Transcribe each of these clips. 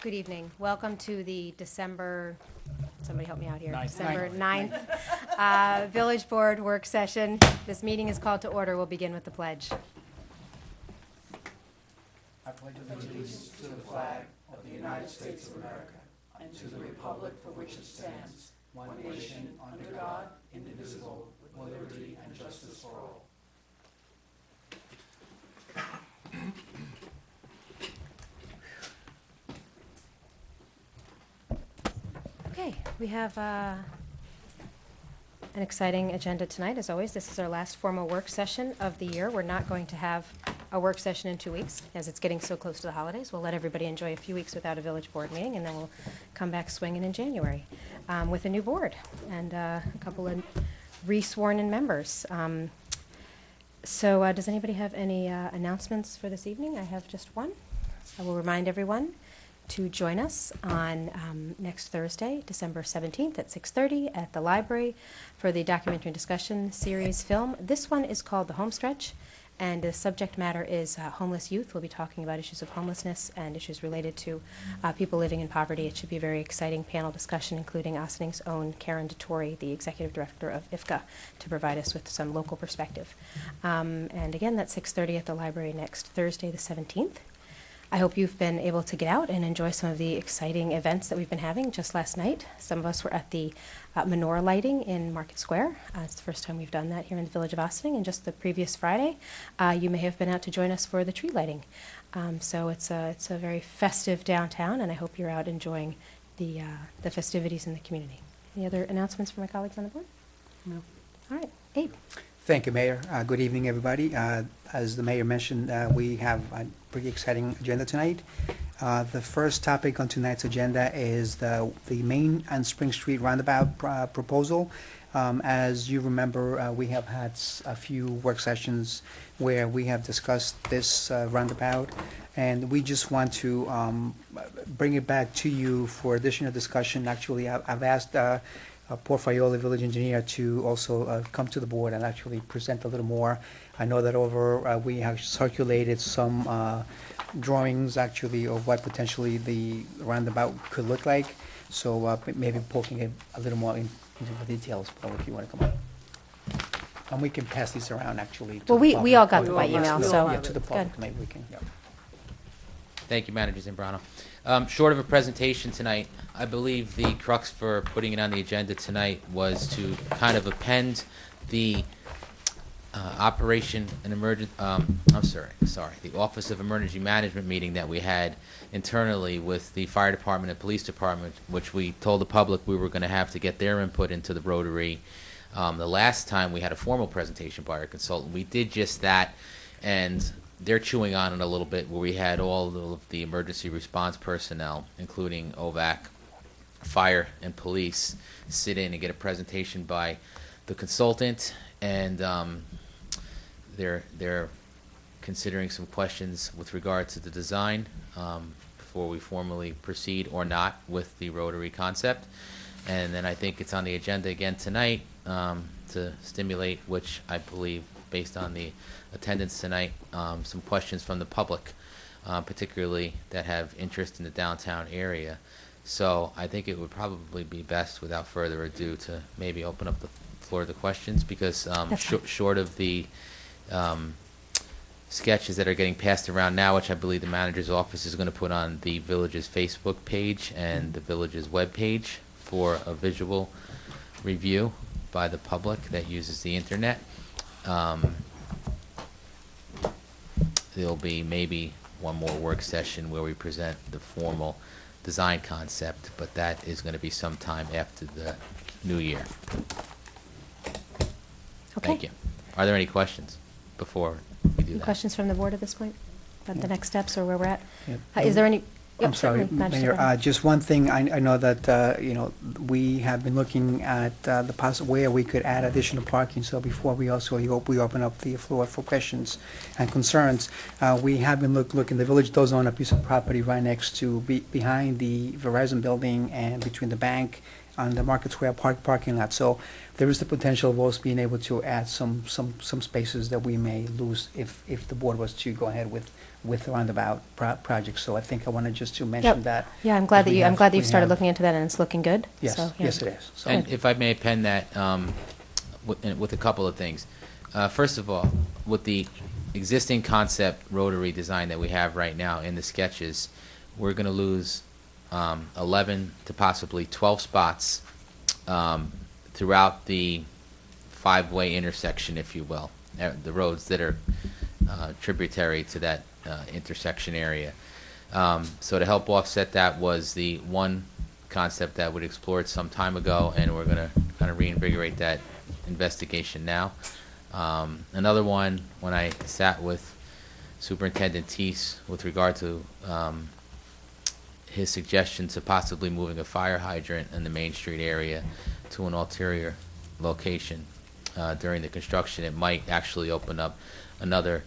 Good evening. Welcome to the December, somebody help me out here, Ninth. December 9th Village Board Work Session. This meeting is called to order. We'll begin with the pledge. I pledge allegiance to the flag of the United States of America and to the republic for which it stands, one nation, under God, indivisible, with liberty and justice for all. Okay, we have an exciting agenda tonight. As always, this is our last formal work session of the year. We're not going to have a work session in 2 weeks, as it's getting so close to the holidays. We'll let everybody enjoy a few weeks without a village board meeting, and then we'll come back swinging in January with a new board and a couple of re-sworn-in members. So does anybody have any announcements for this evening? I have just one. I will remind everyone to join us on next Thursday, December 17th at 6:30 at the library for the documentary discussion series film. This one is called The Homestretch, and the subject matter is homeless youth. We'll be talking about issues of homelessness and issues related to people living in poverty. It should be a very exciting panel discussion, including Ossinings's own Karen DeTore, the executive director of IFCA, to provide us with some local perspective. And again, that's 6:30 at the library next Thursday, the 17th. I hope you've been able to get out and enjoy some of the exciting events that we've been having. Just last night, some of us were at the menorah lighting in Market Square. It's the first time we've done that here in the village of Ossining. And just the previous Friday, you may have been out to join us for the tree lighting. So it's a very festive downtown, and I hope you're out enjoying the festivities in the community. Any other announcements from my colleagues on the board? No. All right, Abe. Thank you, Mayor. Good evening, everybody. As the Mayor mentioned, we have a pretty exciting agenda tonight. The first topic on tonight's agenda is the Main and Spring Street roundabout proposal. As you remember, we have had a few work sessions where we have discussed this roundabout, and we just want to bring it back to you for additional discussion. Actually, I've asked Paul Faioli, village engineer, to also come to the board and actually present a little more. I know that we have circulated some drawings actually of what potentially the roundabout could look like. So maybe Paul can get a little more into the details, Paul, if you want to come up. And we can pass these around actually. Well, we all got them by yes, email, no, so yeah, to the public, good. maybe we can. Yeah. Thank you, Manager Zambrano. Short of a presentation tonight, I believe the crux for putting it on the agenda tonight was to kind of append the the Office of Emergency Management meeting that we had internally with the fire department and police department, which we told the public we were going to have to get their input into the Rotary. The last time we had a formal presentation by our consultant, we did just that, and they're chewing on it a little bit, where we had all of the emergency response personnel, including OVAC, fire, and police, sit in and get a presentation by the consultant, and they're considering some questions with regard to the design before we formally proceed or not with the Rotary concept. And then I think it's on the agenda again tonight to stimulate, which I believe, based on the attendance tonight, some questions from the public, particularly that have interest in the downtown area. So I think it would probably be best, without further ado, to maybe open up the floor to questions, because short of the sketches that are getting passed around now, which I believe the manager's office is going to put on the village's Facebook page and the village's web page for a visual review by the public that uses the internet. There'll be maybe one more work session where we present the formal design concept, but that is going to be sometime after the new year. Okay. Thank you. Are there any questions before we do Any that? questions from the board at this point about the next steps or where we're at? Yeah. Is there any? I'm sorry, certainly, Mayor, Magistrate. just one thing, I know that, we have been looking at where we could add additional parking, so before we open up the floor for questions and concerns, we have been looking, the village does own a piece of property right next to, behind the Verizon building and between the bank on the Market Square parking lot. So there is the potential of us being able to add some spaces that we may lose if the board was to go ahead with the roundabout project. So I think I wanted just to mention Yep. that. Yeah, I'm glad that we I'm have- glad that we you've started have- looking into that and it's looking good. Yes, So, yeah. yes, it is. So And if I may append that with a couple of things. First of all, with the existing concept rotary design that we have right now in the sketches, we're going to lose 11 to possibly 12 spots throughout the five-way intersection, if you will, the roads that are tributary to that intersection area. So to help offset that was the one concept that we explored some time ago, and we're going to kind of reinvigorate that investigation now. Another one, when I sat with Superintendent Teese with regard to his suggestion to possibly moving a fire hydrant in the Main Street area to an ulterior location during the construction, it might actually open up another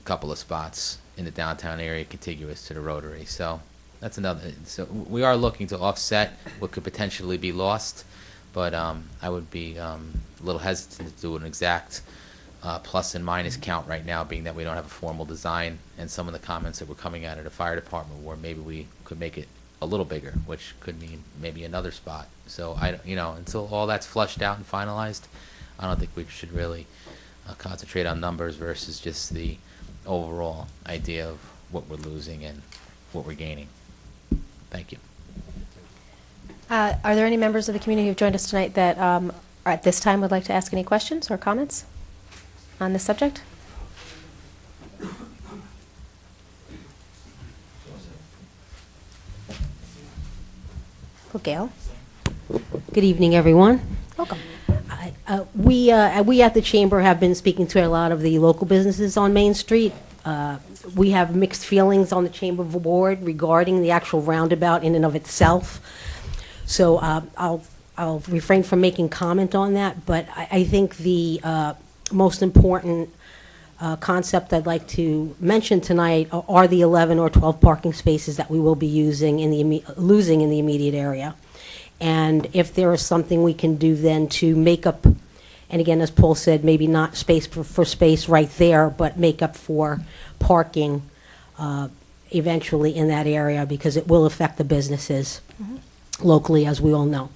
couple of spots in the downtown area contiguous to the Rotary. So that's another. So we are looking to offset what could potentially be lost, but I would be a little hesitant to do an exact plus and minus count right now, being that we don't have a formal design, and some of the comments that were coming out of the fire department where maybe we could make it a little bigger, which could mean maybe another spot. So until all that's flushed out and finalized, I don't think we should really concentrate on numbers versus just the overall idea of what we're losing and what we're gaining. Thank you. Are there any members of the community who've joined us tonight that at this time would like to ask any questions or comments on this subject? Well, Gail, Good evening, everyone. welcome. We at the Chamber have been speaking to a lot of the local businesses on Main Street. We have mixed feelings on the Chamber Board regarding the actual roundabout in and of itself. So I'll refrain from making comment on that, but I think the most important concept I'd like to mention tonight are the 11 or 12 parking spaces that we will be losing in the immediate area. And if there is something we can do then to make up, and again, as Paul said, maybe not space for space right there, but make up for parking eventually in that area, because it will affect the businesses locally, as we all know.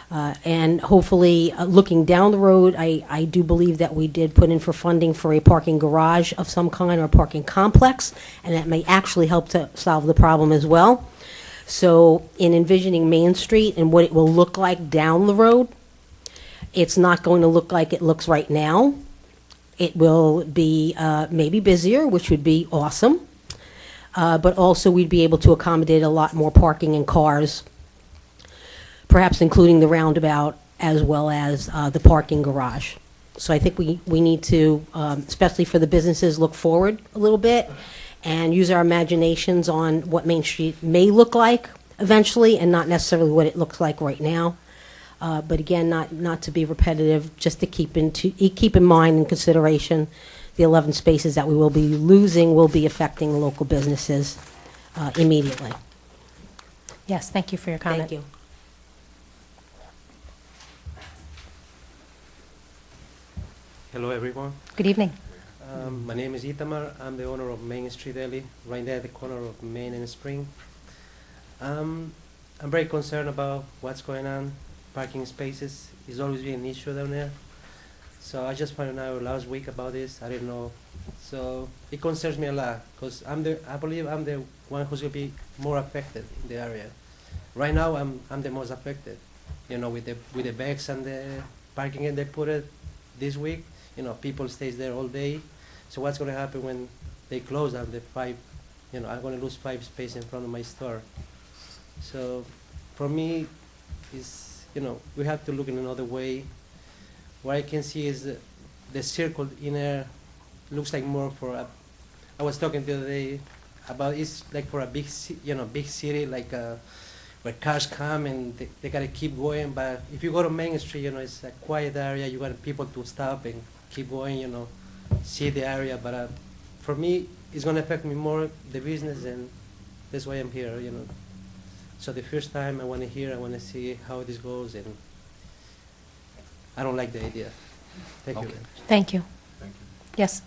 And hopefully, looking down the road, I do believe that we did put in for funding for a parking garage of some kind or a parking complex, and that may actually help to solve the problem as well. So in envisioning Main Street and what it will look like down the road, it's not going to look like it looks right now. It will be maybe busier, which would be awesome. But also we'd be able to accommodate a lot more parking and cars, perhaps including the roundabout as well as the parking garage. So I think we need to, especially for the businesses, look forward a little bit and use our imaginations on what Main Street may look like eventually, and not necessarily what it looks like right now. But again, not to be repetitive, just to keep in mind and consideration the 11 spaces that we will be losing will be affecting local businesses immediately. Yes, thank you for your comment. Thank you. Hello, everyone. Good evening. My name is Itamar. I'm the owner of Main Street Deli, right there at the corner of Main and Spring. I'm very concerned about what's going on. Parking spaces is always been an issue down there. So I just found out last week about this. I didn't know. So it concerns me a lot, because I believe I'm the one who's going to be more affected in the area. Right now, I'm the most affected. With the bags and the parking that they put it this week. People stays there all day. So what's going to happen when they close down the 5? I'm going to lose 5 spaces in front of my store. So for me, we have to look in another way. What I can see is the circle in there looks like more for a. I was talking the other day about it's like for a big city, like where cars come and they gotta keep going. But if you go to Main Street, it's a quiet area. You got people to stop and keep going. See the area. But for me, it's gonna affect me more the business, and that's why I'm here. So the first time I want to hear, I want to see how this goes, and I don't like the idea. Thank you. Okay. Thank you. Yes,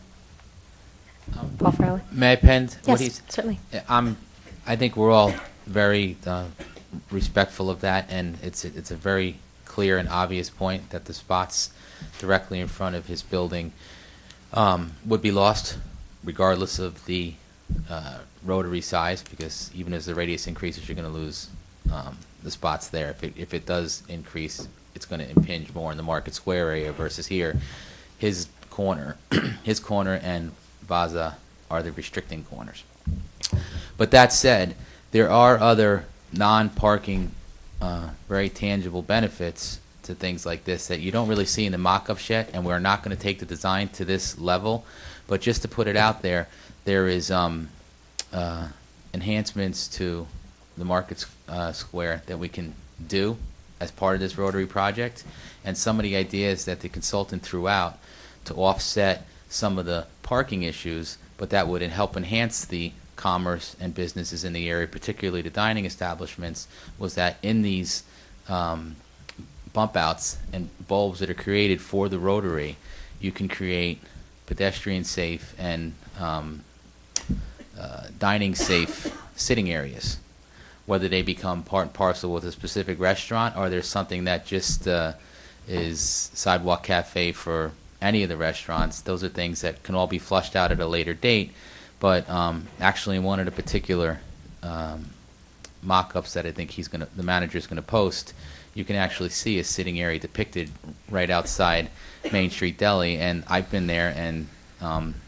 Paul Farley? May I append Yes, what he's? certainly. I think we're all very respectful of that, and it's a very clear and obvious point that the spots directly in front of his building would be lost, regardless of the rotary size, because even as the radius increases, you're going to lose the spots there. If it does increase, it's going to impinge more in the Market Square area versus here. His corner, his corner and Baza are the restricting corners. But that said, there are other non-parking, very tangible benefits to things like this that you don't really see in the mock-ups yet, and we're not going to take the design to this level. But just to put it out there, there is enhancements to the Market Square that we can do as part of this Rotary project, and some of the ideas that the consultant threw out to offset some of the parking issues, but that would help enhance the commerce and businesses in the area, particularly the dining establishments, was that in these bump outs and bulbs that are created for the Rotary, you can create pedestrian safe and dining safe sitting areas, whether they become part and parcel with a specific restaurant or there's something that just is sidewalk cafe for any of the restaurants. Those are things that can all be flushed out at a later date. But actually, in one of the particular mock-ups that I think the manager's going to post, you can actually see a sitting area depicted right outside Main Street Deli. And I've been there, and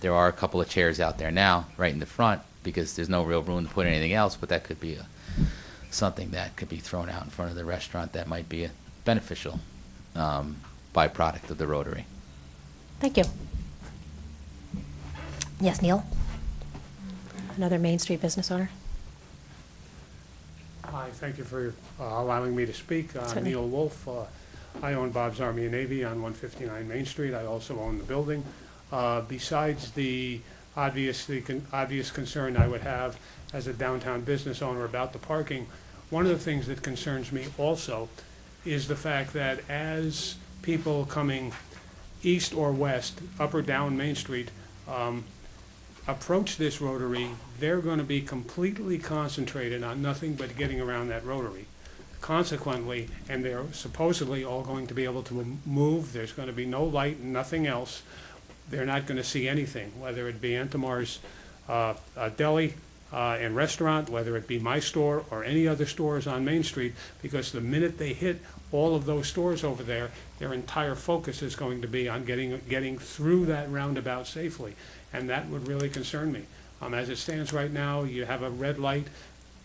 there are a couple of chairs out there now, right in the front, because there's no real room to put anything else. But that could be something that could be thrown out in front of the restaurant that might be a beneficial byproduct of the Rotary. Thank you. Yes, Neil? Another Main Street business owner? Hi, thank you for allowing me to speak. I'm Certainly. Neil Wolf. I own Bob's Army and Navy on 159 Main Street. I also own the building. Besides the obvious concern I would have as a downtown business owner about the parking, one of the things that concerns me also is the fact that as people coming east or west, up or down Main Street, approach this Rotary, they're going to be completely concentrated on nothing but getting around that Rotary. Consequently, and they're supposedly all going to be able to move, there's going to be no light, nothing else. They're not going to see anything, whether it be Antamar's deli and restaurant, whether it be my store or any other stores on Main Street, because the minute they hit all of those stores over there, their entire focus is going to be on getting through that roundabout safely. And that would really concern me. As it stands right now, you have a red light,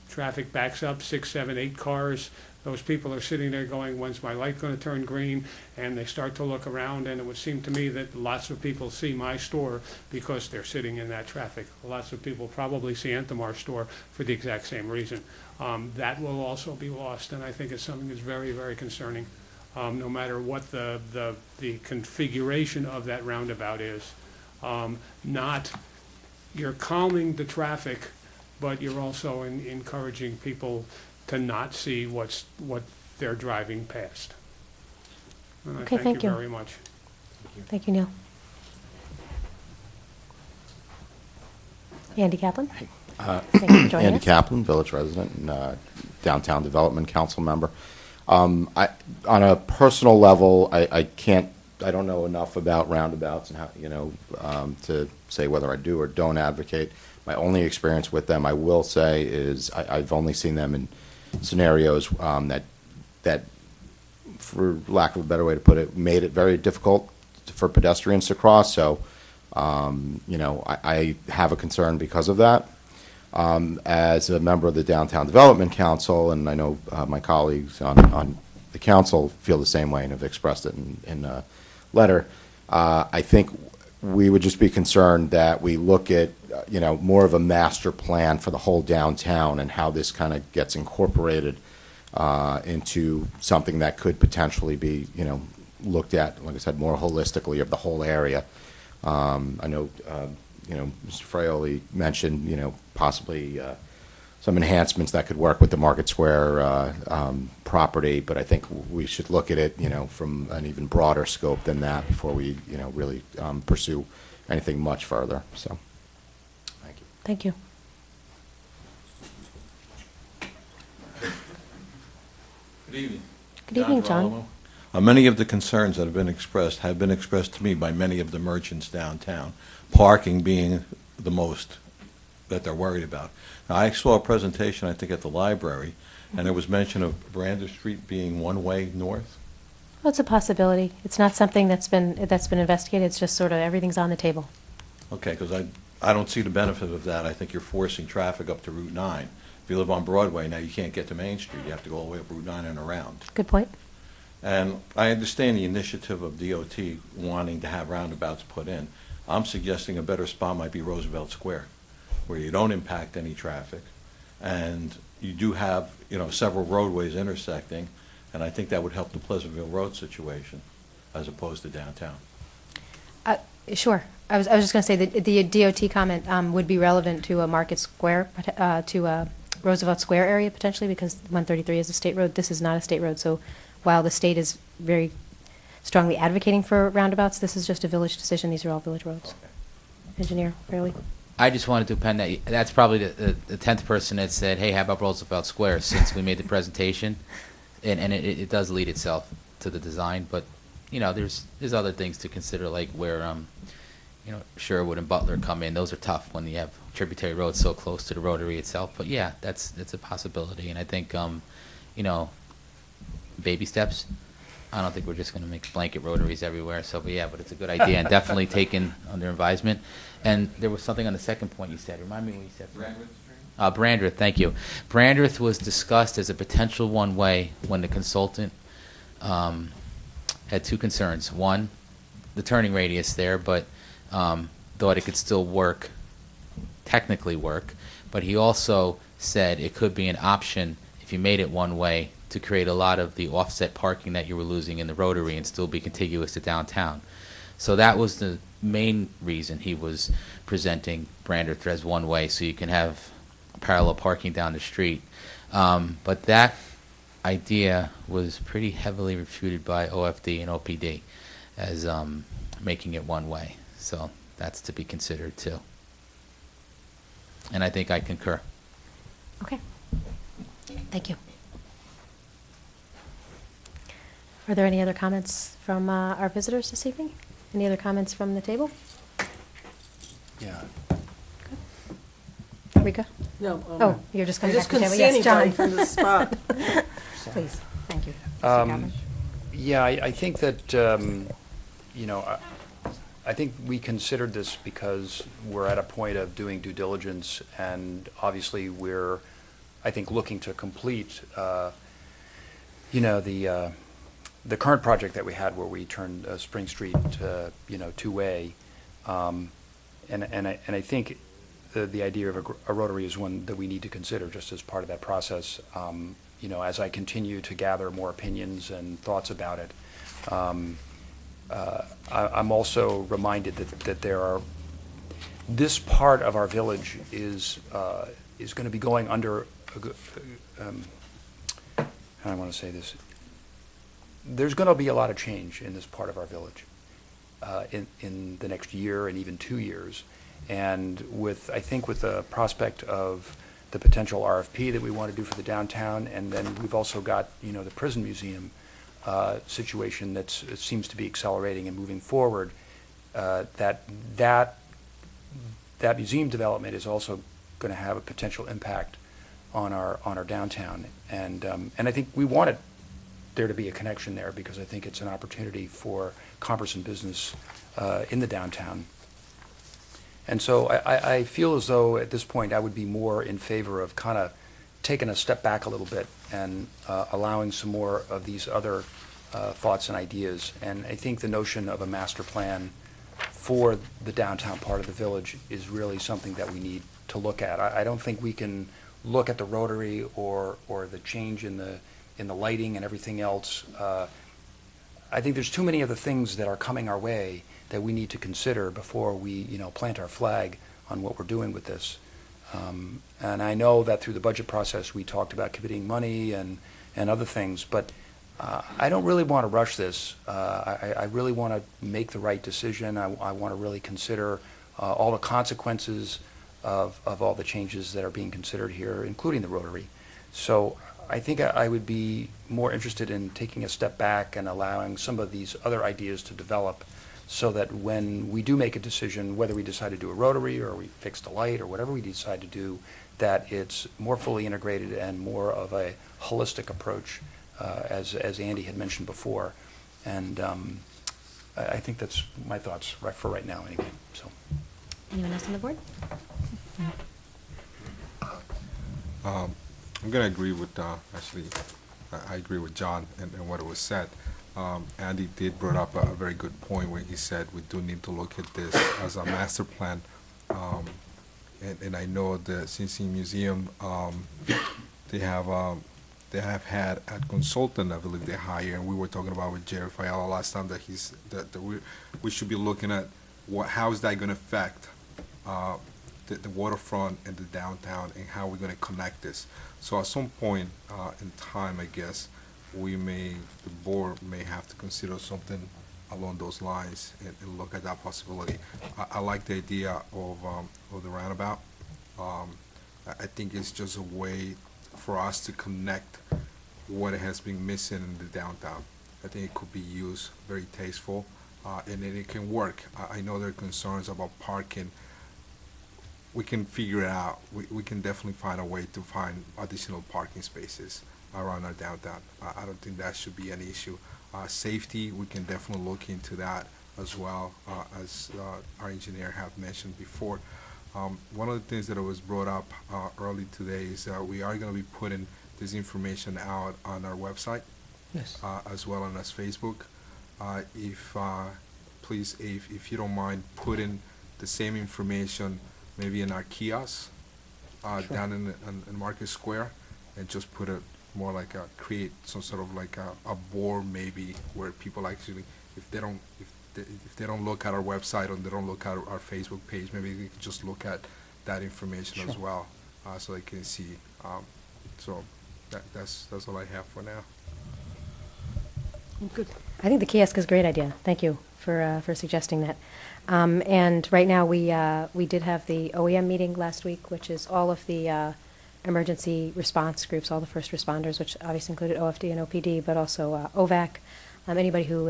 traffic backs up, 6, 7, 8 cars. Those people are sitting there going, when's my light going to turn green? And they start to look around, and it would seem to me that lots of people see my store because they're sitting in that traffic. Lots of people probably see Antamar's store for the exact same reason. That will also be lost, and I think it's something that's very, very concerning, no matter what the configuration of that roundabout is. You're calming the traffic, but you're also encouraging people to not see what they're driving past. And Okay, I thank thank you you. very much. Thank you, Neil. Andy Kaplan? Thank you for joining Andy us. Kaplan, village resident and Downtown Development Council member. On a personal level, I don't know enough about roundabouts and how, to say whether I do or don't advocate. My only experience with them, I will say, is I've only seen them in scenarios that, for lack of a better way to put it, made it very difficult for pedestrians to cross. So, I have a concern because of that. As a member of the Downtown Development Council, and I know my colleagues on the council feel the same way and have expressed it in a letter, I think we would just be concerned that we look at, more of a master plan for the whole downtown and how this kind of gets incorporated into something that could potentially be, looked at, like I said, more holistically of the whole area. I know, Mr. Fraioli mentioned, possibly some enhancements that could work with the Market Square property, but I think we should look at it, from an even broader scope than that before we, really pursue anything much further. So, thank you. Thank you. Good evening. Good evening, John. Girolamo. Many of the concerns that have been expressed to me by many of the merchants downtown, parking being the most that they're worried about. Now, I saw a presentation, I think, at the library, and there was mention of Brander Street being one-way north. Well, it's a possibility. It's not something that's been investigated. It's just sort of everything's on the table. Okay, because I don't see the benefit of that. I think you're forcing traffic up to Route 9. If you live on Broadway, now you can't get to Main Street. You have to go all the way up Route 9 and around. Good point. And I understand the initiative of DOT wanting to have roundabouts put in. I'm suggesting a better spot might be Roosevelt Square, where you don't impact any traffic, and you do have, several roadways intersecting, and I think that would help the Pleasantville Road situation as opposed to downtown. Sure. I was just going to say that the DOT comment would be relevant to a Market Square, to a Roosevelt Square area potentially, because 133 is a state road. This is not a state road. So while the state is very strongly advocating for roundabouts, this is just a village decision. These are all village roads. Okay. Engineer Fairley. I just wanted to append that that's probably the 10th person that said, hey, how about Roosevelt Square, since we made the presentation. And it does lead itself to the design, but, there's other things to consider, like where, Sherwood and Butler come in. Those are tough when you have tributary roads so close to the rotary itself. But, yeah, that's a possibility. And I think, baby steps. I don't think we're just going to make blanket rotaries everywhere. So, but it's a good idea and definitely taken under advisement. And there was something on the second point you said. Remind me what you said. Brandreth, thank you. Brandreth was discussed as a potential one-way when the consultant had two concerns. One, the turning radius there, but thought it could still work, technically work. But he also said it could be an option if you made it one-way to create a lot of the offset parking that you were losing in the rotary and still be contiguous to downtown. So that was the main reason he was presenting Brandreth as one-way, so you can have parallel parking down the street. But that idea was pretty heavily refuted by OFD and OPD as making it one way. So that's to be considered too. And I think I concur. Okay. Thank you. Are there any other comments from our visitors this evening? Any other comments from the table? Yeah. Rika? No. Oh, you're just I coming back just to the couldn't table. see Yes, anybody John. from the spot. Please, thank you. Mr. Galvin. Yeah, I think that, I think we considered this because we're at a point of doing due diligence, and obviously we're, I think, looking to complete, the current project that we had where we turned Spring Street, two-way, and I think the idea of a rotary is one that we need to consider just as part of that process. As I continue to gather more opinions and thoughts about it, I'm also reminded that there are, this part of our village is going to be going under, how do I want to say this? There's going to be a lot of change in this part of our village in the next year and even 2 years. And I think with the prospect of the potential RFP that we want to do for the downtown, and then we've also got, the prison museum situation that seems to be accelerating and moving forward, that museum development is also going to have a potential impact on our downtown. And I think we wanted there to be a connection there because I think it's an opportunity for commerce and business in the downtown. And so I feel as though at this point I would be more in favor of kind of taking a step back a little bit and allowing some more of these other thoughts and ideas. And I think the notion of a master plan for the downtown part of the village is really something that we need to look at. I don't think we can look at the rotary or the change in the lighting and everything else. I think there's too many of the things that are coming our way that we need to consider before we, plant our flag on what we're doing with this. And I know that through the budget process, we talked about committing money and other things, but I don't really want to rush this. I really want to make the right decision. I want to really consider all the consequences of all the changes that are being considered here, including the Rotary. So I think I would be more interested in taking a step back and allowing some of these other ideas to develop, so that when we do make a decision, whether we decide to do a Rotary or we fix the light or whatever we decide to do, that it's more fully integrated and more of a holistic approach, as Andy had mentioned before. And I think that's my thoughts for right now anyway. So. Anyone else on the board? I'm going to agree with, actually, I agree with John and what was said. Andy did bring up a very good point where he said we do need to look at this as a master plan. And I know the Cincy Museum, they have had a consultant, I believe they hired, and we were talking about with Jerry Fiala last time that we should be looking at how is that going to affect the waterfront and the downtown, and how we're going to connect this. So at some point in time, I guess, the board may have to consider something along those lines and look at that possibility. I like the idea of the roundabout. I think it's just a way for us to connect what has been missing in the downtown. I think it could be used very tasteful, and then it can work. I know there are concerns about parking. We can figure it out. We can definitely find a way to find additional parking spaces around our downtown. I don't think that should be an issue. Safety, we can definitely look into that as well, as our engineer have mentioned before. One of the things that was brought up early today is we are going to be putting this information out on our website, Yes. as well as Facebook. Please, if you don't mind, putting the same information maybe in our kiosks down in Market Square, and just put it more like create some sort of like a board maybe where people actually, if they don't look at our website or they don't look at our Facebook page, maybe they can just look at that information as well, so they can see. So that's all I have for now. Good. I think the kiosk is a great idea. Thank you for suggesting that. And right now, we did have the OEM meeting last week, which is all of the emergency response groups, all the first responders, which obviously included OFD and OPD, but also OVAC, anybody who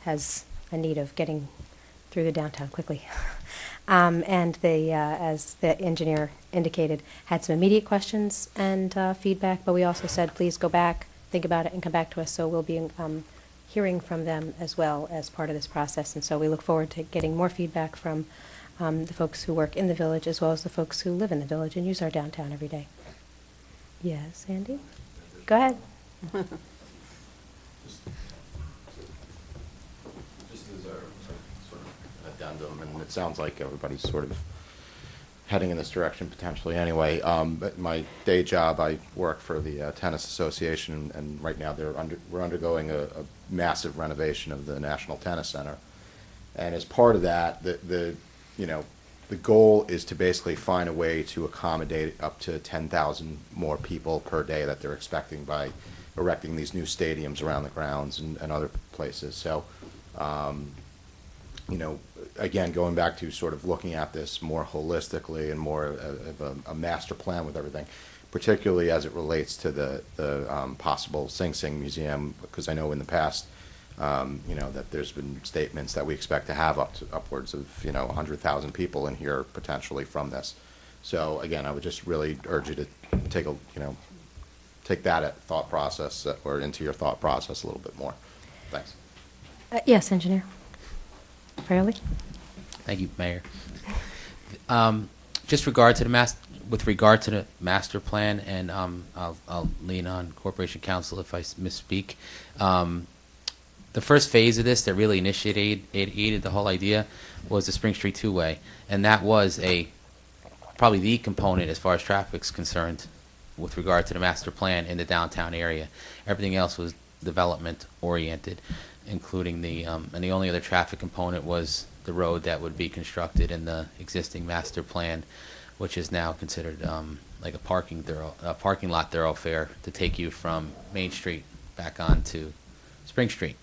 has a need of getting through the downtown quickly. And they, as the engineer indicated, had some immediate questions and feedback, but we also said, please go back, think about it, and come back to us. So we'll be hearing from them as well as part of this process. And so we look forward to getting more feedback from the folks who work in the village, as well as the folks who live in the village and use our downtown every day. Yes, Andy? Go ahead. Just as a sort of addendum, and it sounds like everybody's sort of heading in this direction potentially anyway. But my day job, I work for the Tennis Association, and right now we're undergoing a massive renovation of the National Tennis Center. And as part of that, the goal is to basically find a way to accommodate up to 10,000 more people per day that they're expecting by erecting these new stadiums around the grounds and other places. So, again, going back to sort of looking at this more holistically and more of a master plan with everything, particularly as it relates to the possible Sing Sing Museum, because I know in the past, that there's been statements that we expect to have upwards of 100,000 people in here potentially from this. So again, I would just really urge you to take that thought process or into your thought process a little bit more. Thanks. Yes, engineer. Fairley? Thank you, Mayor. Just with regard to the master plan, and I'll lean on Corporation Counsel if I misspeak. The first phase of this that really initiated the whole idea was the Spring Street Two-Way, and that was probably the component as far as traffic's concerned with regard to the master plan in the downtown area. Everything else was development oriented, including and the only other traffic component was the road that would be constructed in the existing master plan which is now considered like a parking lot thoroughfare to take you from Main Street back onto Spring Street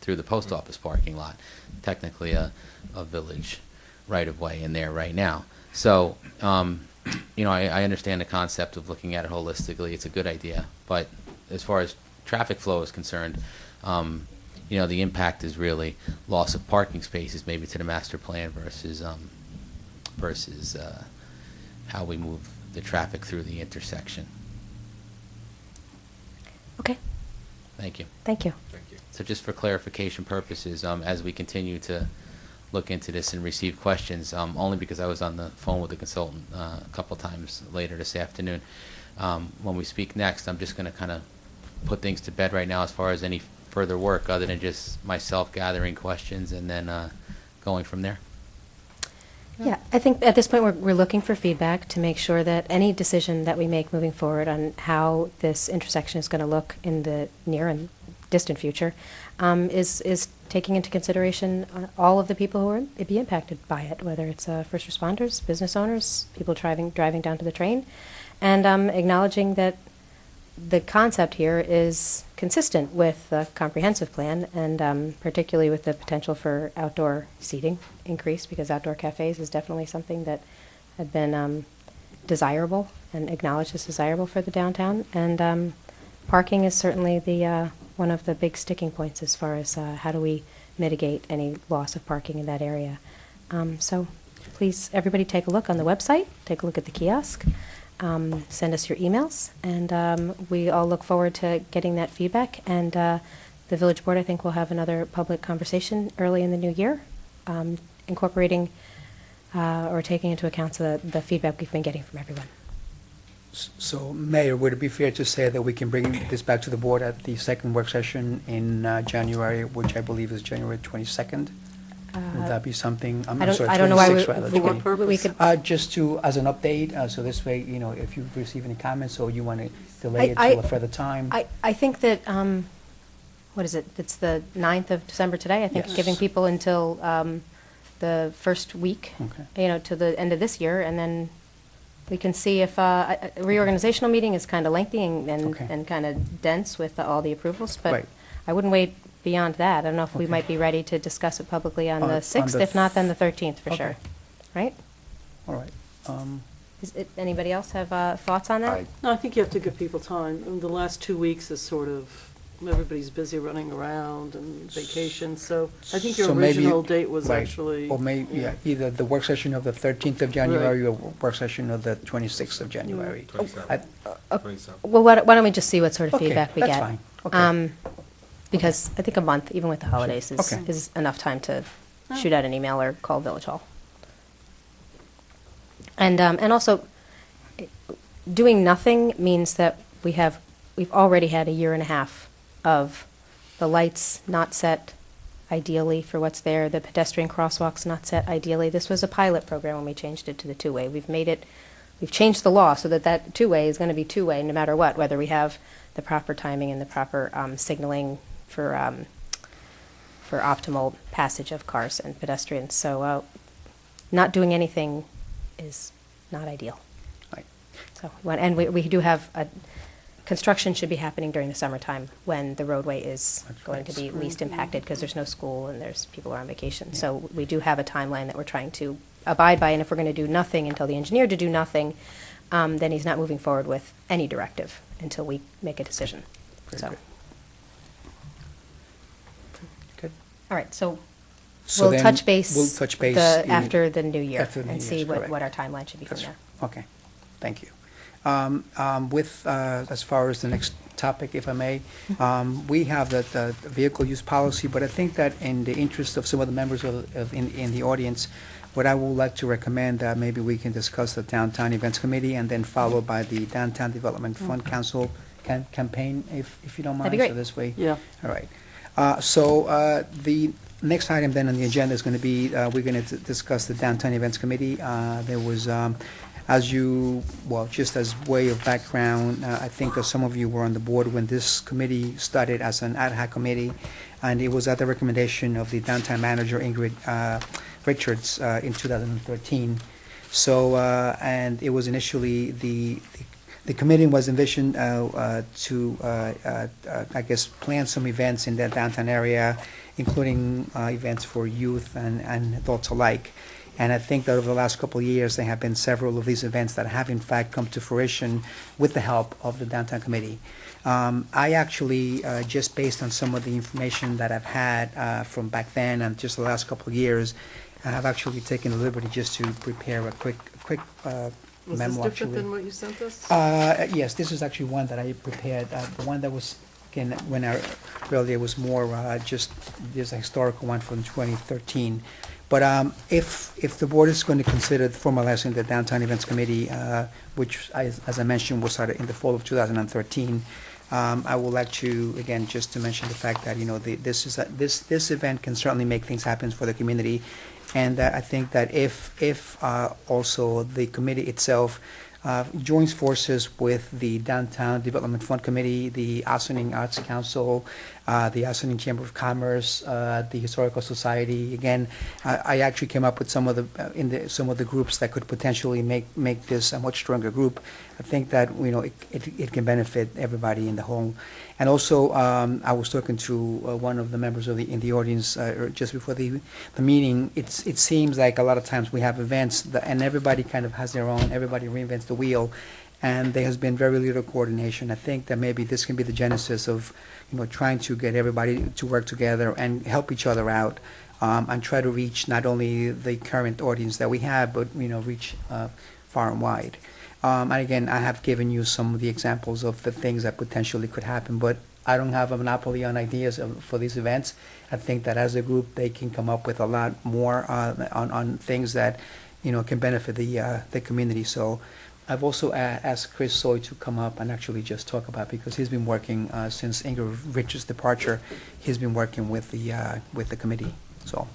through the post office parking lot. Technically a village right-of-way in there right now. So, I understand the concept of looking at it holistically. It's a good idea. But as far as traffic flow is concerned, the impact is really loss of parking spaces, maybe to the master plan versus how we move the traffic through the intersection. Okay, Thank you. thank you. Thank you. So just for clarification purposes, as we continue to look into this and receive questions, only because I was on the phone with the consultant a couple times later this afternoon, when we speak next, I'm just going to kind of put things to bed right now as far as any further work other than just myself gathering questions and then going from there. Yeah, I think at this point we're looking for feedback to make sure that any decision that we make moving forward on how this intersection is going to look in the near and distant future is taking into consideration all of the people who are be impacted by it, whether it's first responders, business owners, people driving down to the train, and acknowledging that the concept here is consistent with the comprehensive plan, and particularly with the potential for outdoor seating increase, because outdoor cafes is definitely something that had been desirable and acknowledged as desirable for the downtown. And parking is certainly the one of the big sticking points as far as how do we mitigate any loss of parking in that area. So please, everybody take a look on the website, take a look at the kiosk. Send us your emails, and we all look forward to getting that feedback. And the Village Board, I think, will have another public conversation early in the new year, incorporating or taking into account the feedback we've been getting from everyone. So, Mayor, would it be fair to say that we can bring this back to the board at the second work session in January, which I believe is January 22nd? Would that be something? I'm sorry, I don't know why 26 rather. we could. Just to, as an update, so this way, if you receive any comments or you want to delay it I- till a further time. I think that, what is it? It's the 9th of December today. I think Yes. giving people until the first week, Okay. to the end of this year, and then we can see if a reorganizational meeting is kind of lengthy and Okay. kind of dense with all the approvals, but Right. I wouldn't wait beyond that. I don't know if we Okay. might be ready to discuss it publicly on On the the 6th. If not, then the 13th for Okay. sure. Right? All right. Anybody else have thoughts on that? No, I think you have to give people time. And the last 2 weeks is sort of, everybody's busy running around and vacation, so I think your So maybe- original date was right. actually. Or maybe, either the work session of the 13th of January or work session of the 26th of January. 27. I- 27. Well, why don't we just see what sort of Okay, feedback we that's get? fine. Okay. Because I think a month, even with the holidays, Okay. is enough time to shoot out an email or call Village Hall. And also, doing nothing means that we've already had a year and a half of the lights not set ideally for what's there, the pedestrian crosswalks not set ideally. This was a pilot program when we changed it to the two-way. We've changed the law so that two-way is going to be two-way no matter what, whether we have the proper timing and the proper signaling for optimal passage of cars and pedestrians. So not doing anything is not ideal. Right. So, we do have construction should be happening during the summertime when the roadway is That's going right. to be least impacted because there's no school and people are on vacation. So we do have a timeline that we're trying to abide by, and if we're going to do nothing and tell the engineer to do nothing, then he's not moving forward with any directive until we make a decision. Very So, good. Good. all right, so So we'll then touch base. We'll touch base After the new year after the and New see Year's, what correct. our timeline should be from That's- there. Okay, thank you. As far as the next topic, if I may, we have the vehicle use policy, but I think that in the interest of some of the members in the audience, what I would like to recommend, maybe we can discuss the Downtown Events Committee and then followed by the Downtown Development Fund Council campaign, if you don't mind. That'd be great. So this way. Yeah. All right. So the next item then on the agenda is going to be, we're going to discuss the Downtown Events Committee. There was, just as way of background, I think that some of you were on the board when this committee started as an ad hoc committee, and it was at the recommendation of the downtown manager, Ingrid Richards, in 2013. So, and it was initially the committee was envisioned to, I guess, plan some events in the downtown area, including events for youth and adults alike. And I think that over the last couple of years, there have been several of these events that have in fact come to fruition with the help of the downtown committee. I actually, just based on some of the information that I've had from back then and just the last couple of years, I have actually taken the liberty just to prepare a quick Was this memo. different Actually, than what you sent us? yes, this is actually one that I prepared. The one that was, again, when I earlier was more just this historical one from 2013. But if the board is going to consider formalizing the Downtown Events Committee, which, as I mentioned, was started in the fall of 2013, I would like to, again, just to mention the fact that, you know, this event can certainly make things happen for the community. And I think that if also the committee itself joins forces with the Downtown Development Fund Committee, the Ossining Arts Council, the Ossining Chamber of Commerce, the Historical Society. Again, I actually came up with some of the groups that could potentially make this a much stronger group. I think that, you know, it can benefit everybody in the whole. And also, I was talking to one of the members of in the audience just before the meeting. It seems like a lot of times we have events and everybody kind of has their own. Everybody reinvents the wheel, and there has been very little coordination. I think that maybe this can be the genesis of, you know, trying to get everybody to work together and help each other out, and try to reach not only the current audience that we have, but, you know, reach far and wide. And again, I have given you some of the examples of the things that potentially could happen, but I don't have a monopoly on ideas for these events. I think that as a group, they can come up with a lot more on things that, you know, can benefit the community. So I've also asked Chris Soy to come up and actually just talk about, because he's been working since Ingrid Rich's departure. He's been working with the committee. So,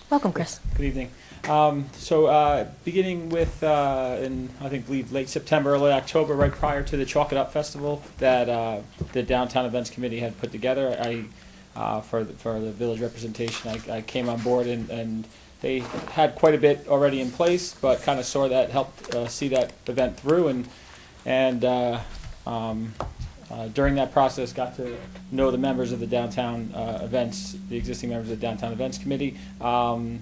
Welcome, Chris. Good evening. Beginning with, in I believe late September, early October, right prior to the Chalk It Up Festival that the Downtown Events Committee had put together, for the village representation, I came on board and they had quite a bit already in place, but kind of saw that, helped see that event through, and during that process got to know the members of the downtown events, the existing members of the Downtown Events Committee, and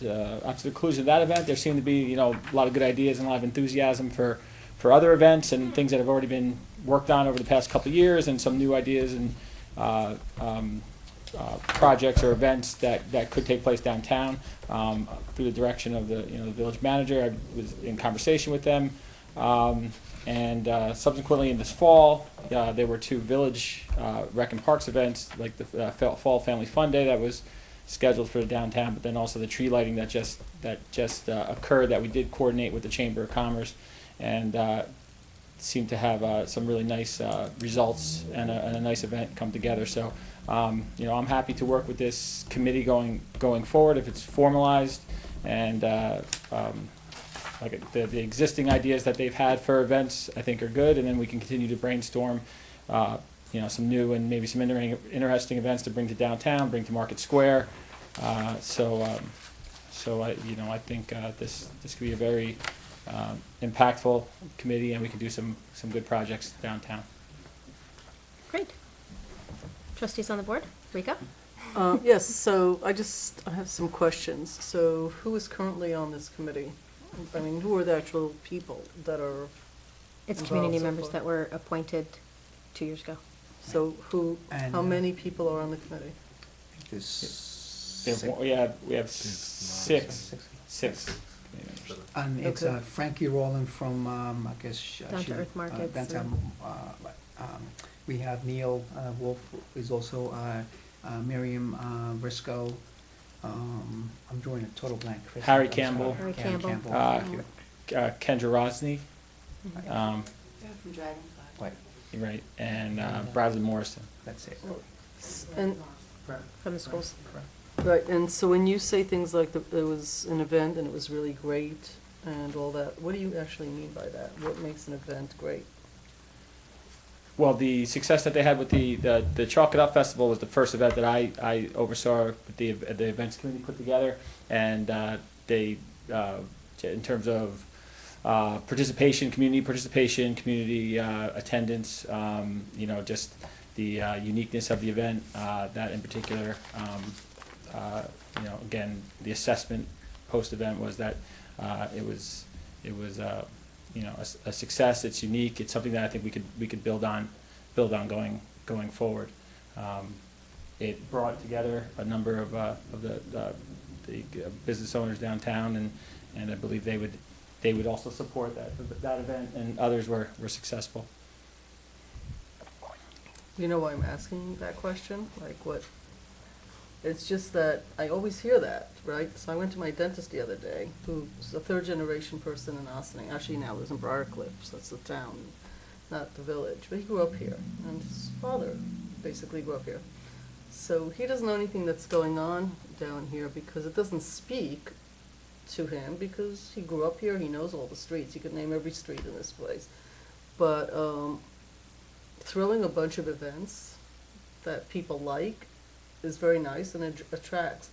after the conclusion of that event, there seemed to be, you know, a lot of good ideas and a lot of enthusiasm for other events and things that have already been worked on over the past couple of years, and some new ideas and projects or events that could take place downtown. Through the direction of the village manager, I was in conversation with them. And subsequently in this fall, there were two village rec and parks events, like the Fall Family Fun Day that was scheduled for the downtown, but then also the tree lighting that just occurred, that we did coordinate with the Chamber of Commerce, and seemed to have some really nice results and a nice event come together. So, I'm happy to work with this committee going forward if it's formalized, and like the existing ideas that they've had for events, I think, are good, and then we can continue to brainstorm, some new and maybe some interesting events to bring to downtown, bring to Market Square. So I think this could be a very impactful committee, and we can do some good projects downtown. Great. Trustees on the board, Rika? Yes, so I have some questions. So who is currently on this committee? I mean, who are the actual people that are It's involved community so members far? that were appointed 2 years ago. So And, how many people are on the committee? We have six committee members. And it's Okay. Frankie Rowland from, I guess. Down to Earth Markets Downtown, we have Neil Wolf, is also Miriam Briscoe. I'm drawing a total blank. Chris. Harry I'm sorry. Campbell. Harry Campbell. Thank you. Kendra Rosny, From Dragonfly. Right, right, and Bradley Morrison. that's it. And, From the schools. right, and so when you say things like there was an event and it was really great and all that, what do you actually mean by that? What makes an event great? Well, the success that they had with the Chalk It Up Festival was the first event that I oversaw with the events committee put together, and they in terms of participation, community attendance, just the uniqueness of the event, that in particular, again, the assessment post-event was that it was a success. It's unique. It's something that I think we could build on going forward. It brought together a number of the business owners downtown, and I believe they would also support that event, and others were successful. You know why I'm asking that question? Like what? It's just that I always hear that, right? So I went to my dentist the other day, who's a third-generation person in Ossining. Actually, now lives in Briarcliff, so that's the town, not the village. But he grew up here, and his father basically grew up here. So he doesn't know anything that's going on down here because it doesn't speak to him because he grew up here. He knows all the streets. He could name every street in this place. But throwing a bunch of events that people like is very nice and it attracts.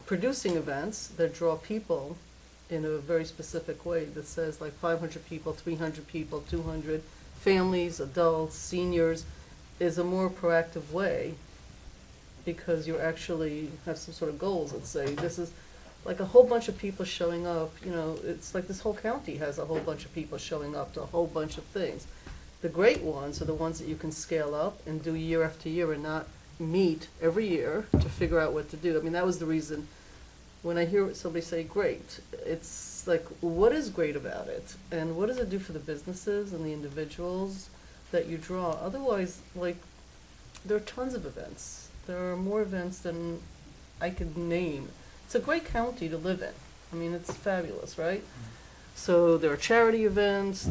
Producing events that draw people in a very specific way that says like 500 people, 300 people, 200, families, adults, seniors, is a more proactive way because you actually have some sort of goals that say this is like a whole bunch of people showing up. It's like this whole county has a whole bunch of people showing up to a whole bunch of things. The great ones are the ones that you can scale up and do year after year and not meet every year to figure out what to do. I mean, that was the reason when I hear somebody say great, it's like, what is great about it? And what does it do for the businesses and the individuals that you draw? Otherwise, like, there are tons of events. There are more events than I could name. It's a great county to live in. I mean, it's fabulous, right? So there are charity events,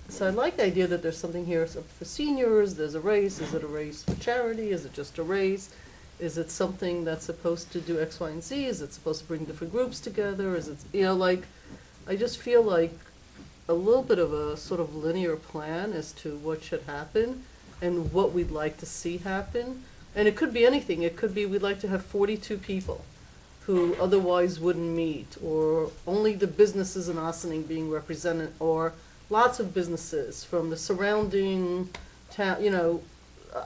so I like the idea that there's something here for seniors, there's a race. Is it a race for charity? Is it just a race? Is it something that's supposed to do X, Y, and Z? Is it supposed to bring different groups together? Is it, I just feel like a little bit of a sort of linear plan as to what should happen and what we'd like to see happen. And it could be anything. It could be we'd like to have 42 people who otherwise wouldn't meet, or only the businesses in Ossining being represented, or lots of businesses from the surrounding town.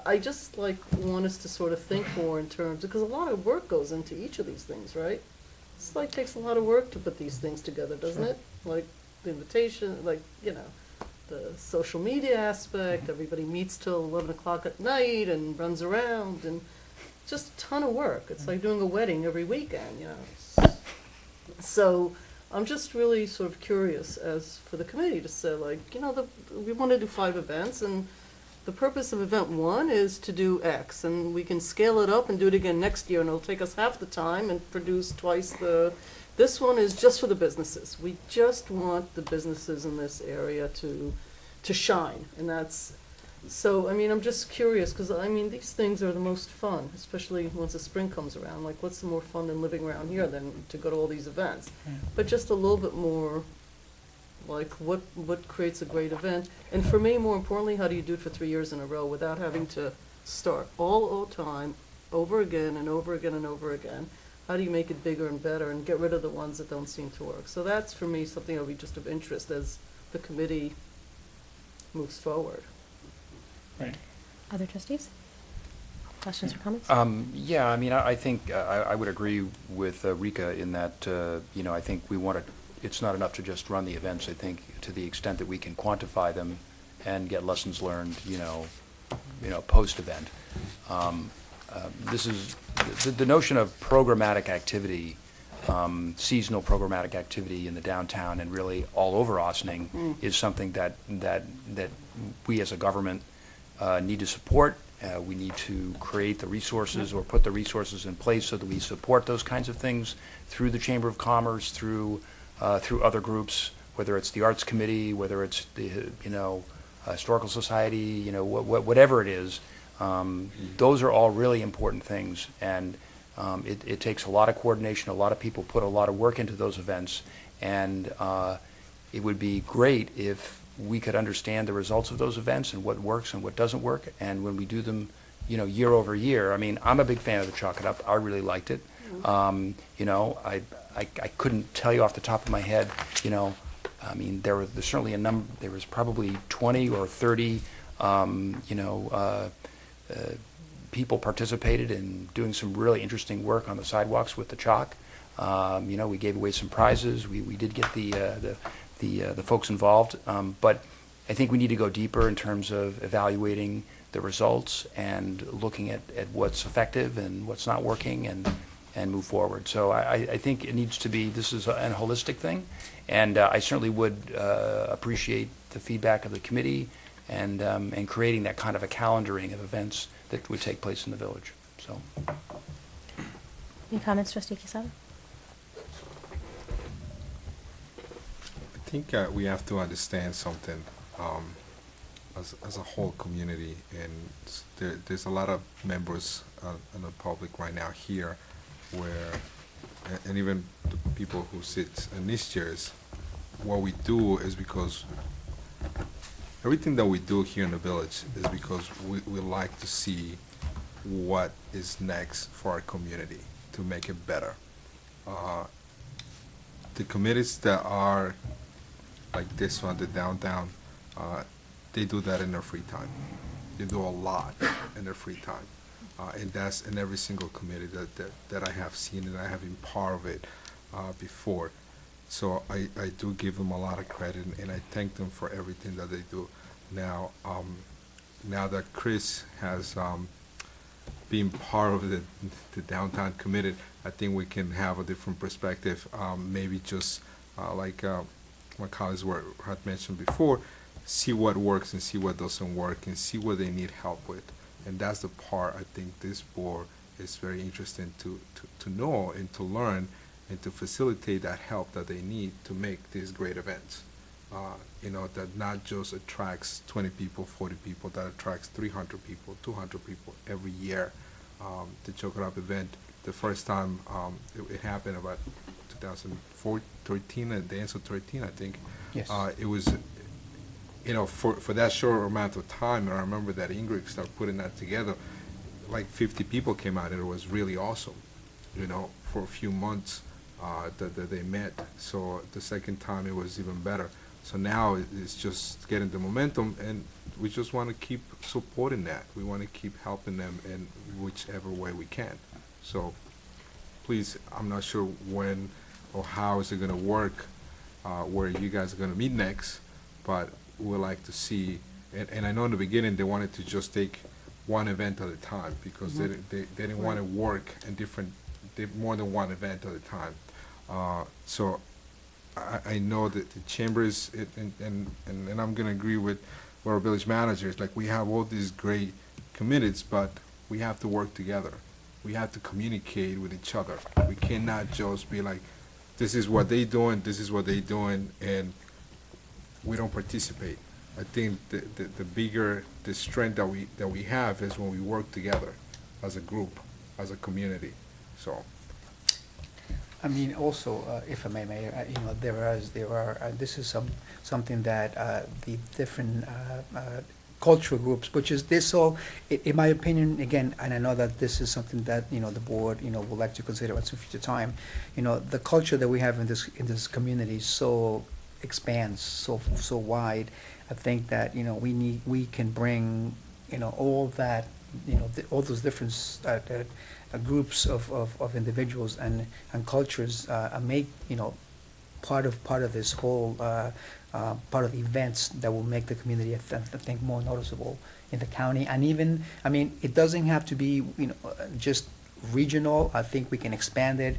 I just want us to sort of think more in terms, because a lot of work goes into each of these things, right? It's takes a lot of work to put these things together, doesn't it? Like the invitation, the social media aspect, everybody meets till 11 o'clock at night and runs around, and just a ton of work. It's like doing a wedding every weekend, So I'm just really sort of curious as for the committee to say, we want to do 5 events, and the purpose of event 1 is to do X, and we can scale it up and do it again next year, and it'll take us half the time and produce twice the. This one is just for the businesses. We just want the businesses in this area to shine, and that's. So, I mean, I'm just curious, because, I mean, these things are the most fun, especially once the spring comes around. Like, what's more fun than living around here than to go to all these events? But just a little bit more, like, what creates a great event? And for me, more importantly, how do you do it for 3 years in a row without having to start all the time, over again and over again and over again? How do you make it bigger and better and get rid of the ones that don't seem to work? So that's, for me, something that would be just of interest as the committee moves forward. Right. Other trustees? Questions or comments? Yeah, I mean, I think I would agree with Rika in that, I think we want to, it's not enough to just run the events. I think to the extent that we can quantify them and get lessons learned, post-event. This is, the notion of programmatic activity, seasonal programmatic activity in the downtown and really all over Ossining is something that we as a government need to support. We need to create the resources or put the resources in place so that we support those kinds of things through the Chamber of Commerce, through other groups, whether it's the Arts Committee, whether it's the Historical Society, whatever it is. Those are all really important things, and it takes a lot of coordination. A lot of people put a lot of work into those events, and it would be great if we could understand the results of those events and what works and what doesn't work. And when we do them, year over year, I mean, I'm a big fan of the Chalk It Up. I really liked it. You know, I couldn't tell you off the top of my head, you know, I mean, there's certainly a number, there was probably 20 or 30, people participated in doing some really interesting work on the sidewalks with the chalk. You know, we gave away some prizes. We did get the folks involved, but I think we need to go deeper in terms of evaluating the results and looking at what's effective and what's not working and move forward. So I think it needs to be, this is a holistic thing, and I certainly would appreciate the feedback of the committee and creating that kind of a calendaring of events that would take place in the village. So. Any comments, Trustee Quesada? I think we have to understand something as a whole community, and there's a lot of members in the public right now here where, and even the people who sit in these chairs, what we do is because everything that we do here in the village is because we like to see what is next for our community to make it better. The committees that are like this one, the downtown, they do that in their free time. They do a lot in their free time. And that's in every single committee that I have seen, and I have been part of it before. So I do give them a lot of credit, and I thank them for everything that they do. Now, now that Chris has been part of the downtown committee, I think we can have a different perspective. Maybe just like my colleagues had mentioned before, see what works and see what doesn't work and see what they need help with. And that's the part I think this board is very interesting to know and to learn and to facilitate that help that they need to make these great events. You know, that not just attracts 20 people, 40 people, that attracts 300 people, 200 people every year. The Chocorap event, the first time it happened about 2013, at the end of 13, I think. Yes. It was, you know, for that short amount of time, and I remember that Ingrid started putting that together, like 50 people came out, and it was really awesome, you know, for a few months that they met. So the second time it was even better. So now it's just getting the momentum, and we just want to keep supporting that. We want to keep helping them in whichever way we can. So please, I'm not sure when or how is it going to work, where you guys are going to meet next, but we'd like to see, and I know in the beginning they wanted to just take one event at a time because they didn't want to work in more than one event at a time. So I know that the chambers, and I'm going to agree with our village managers, like we have all these great committees, but we have to work together. We have to communicate with each other. We cannot just be like, this is what they doing, this is what they doing, and we don't participate. I think the bigger the strength that we have is when we work together as a group, as a community. So. I mean, also, if I may, Mayor, you know, this is something that the different cultural groups, which is this all, in my opinion, again, and I know that this is something that, you know, the board, you know, would like to consider at some future time. You know, the culture that we have in this community so expands so wide. I think that, you know, we can bring, you know, all that, you know, all those different groups of individuals and cultures make, you know, part of this whole part of the events that will make the community, I think, more noticeable in the county. And even, I mean, it doesn't have to be, you know, just regional. I think we can expand it.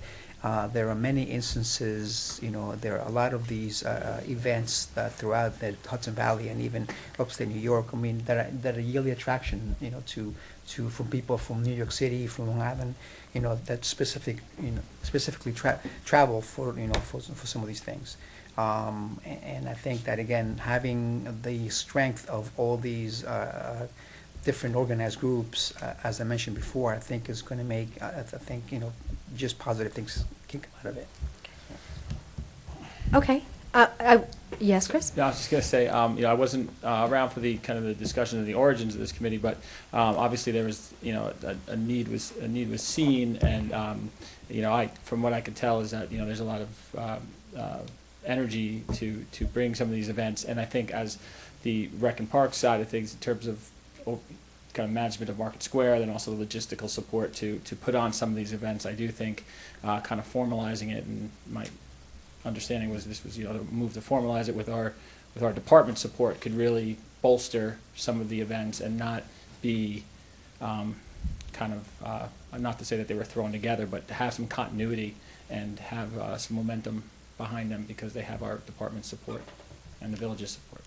There are many instances, you know, there are a lot of these events throughout the Hudson Valley and even upstate New York. I mean, that are yearly attraction, you know, from people from New York City, from Long Island, you know, that specifically travel for, you know, for some of these things. And I think that, again, having the strength of all these different organized groups, as I mentioned before, I think is going to make, I think, you know, just positive things can come out of it. Okay. Yes, Chris? Yeah, I was just going to say, I wasn't around for the kind of the discussion of the origins of this committee, but obviously there was, a need was seen, and from what I could tell is that there's a lot of energy to bring some of these events, and I think as the Rec and Park side of things in terms of kind of management of Market Square, then also the logistical support to put on some of these events, I do think kind of formalizing it, and my understanding was this was the move to formalize it with our department support could really bolster some of the events and not be not to say that they were thrown together, but to have some continuity and have some momentum behind them because they have our department support and the village's support.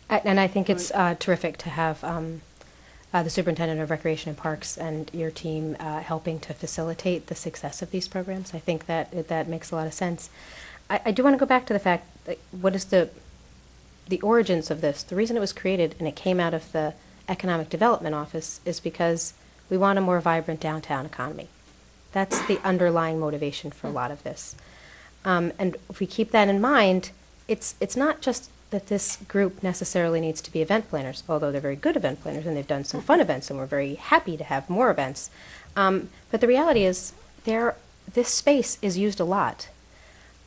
And I think it's terrific to have the Superintendent of Recreation and Parks and your team helping to facilitate the success of these programs. I think that makes a lot of sense. I do want to go back to the fact that what is the origins of this. The reason it was created and it came out of the Economic Development Office is because we want a more vibrant downtown economy. That's the underlying motivation for a lot of this. And if we keep that in mind, it's not just that this group necessarily needs to be event planners, although they're very good event planners and they've done some fun events and we're very happy to have more events. But the reality is this space is used a lot.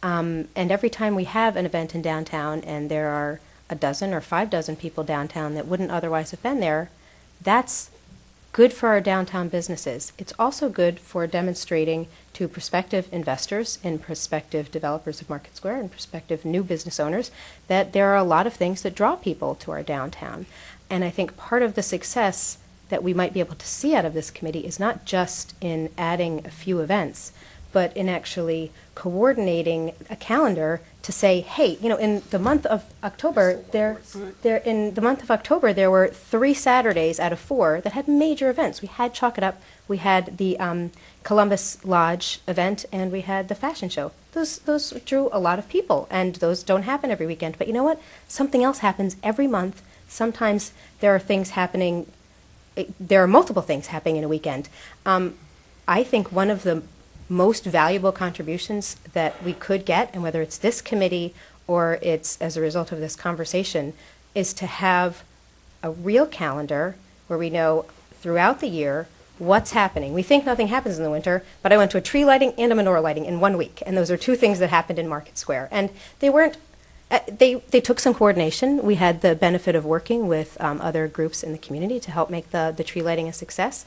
And every time we have an event in downtown and there are a dozen or 5 people downtown that wouldn't otherwise have been there, that's good for our downtown businesses. It's also good for demonstrating to prospective investors and prospective developers of Market Square and prospective new business owners that there are a lot of things that draw people to our downtown. And I think part of the success that we might be able to see out of this committee is not just in adding a few events, but in actually coordinating a calendar to say, hey, in the month of October, there were 3 Saturdays out of 4 that had major events. We had Chalk It Up, we had the Columbus Lodge event, and we had the fashion show. Those drew a lot of people, and those don't happen every weekend. But you know what? Something else happens every month. Sometimes there are things happening. There are multiple things happening in a weekend. I think one of the most valuable contributions that we could get, and whether it's this committee or it's as a result of this conversation, is to have a real calendar where we know throughout the year what's happening. We think nothing happens in the winter, but I went to a tree lighting and a menorah lighting in 1 week, and those are 2 things that happened in Market Square. And they weren't, they took some coordination. We had the benefit of working with other groups in the community to help make the tree lighting a success.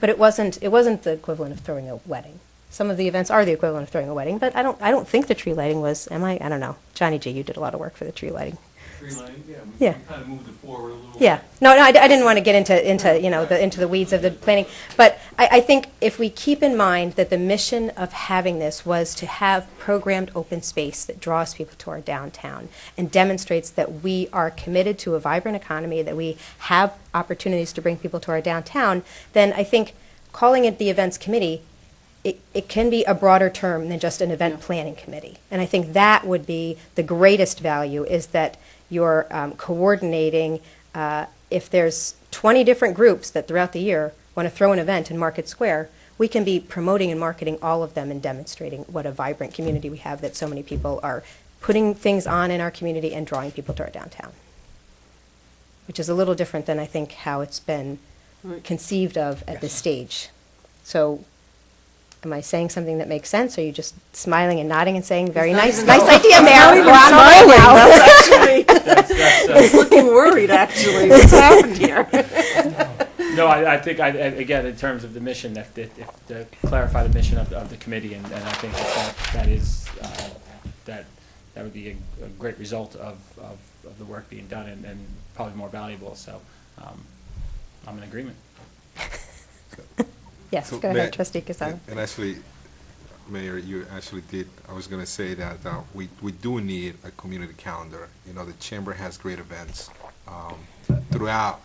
But it wasn't the equivalent of throwing a wedding. Some of the events are the equivalent of throwing a wedding, but I don't think the tree lighting was. I don't know. Johnny G, you did a lot of work for the tree lighting. Tree lighting, We kind of moved it forward a little. Yeah. No, I didn't want to get into the weeds of the planning, but I think if we keep in mind that the mission of having this was to have programmed open space that draws people to our downtown and demonstrates that we are committed to a vibrant economy, that we have opportunities to bring people to our downtown, then I think calling it the events committee, it can be a broader term than just an event planning committee. And I think that would be the greatest value, is that you're coordinating. If there's 20 different groups that throughout the year want to throw an event in Market Square, we can be promoting and marketing all of them and demonstrating what a vibrant community we have, that so many people are putting things on in our community and drawing people to our downtown, which is a little different than I think how it's been conceived of at this stage. So am I saying something that makes sense, or are you just smiling and nodding and saying, very nice idea, Mayor? We're on our way now. That's looking worried, actually. What's happened here? No, I think, again, in terms of the mission, to clarify the mission of the committee, and I think that would be a great result of the work being done, and probably more valuable. So I'm in agreement. Yes, So go ahead, Trustee Casado. And actually, Mayor, you actually did. I was going to say that we do need a community calendar. The Chamber has great events throughout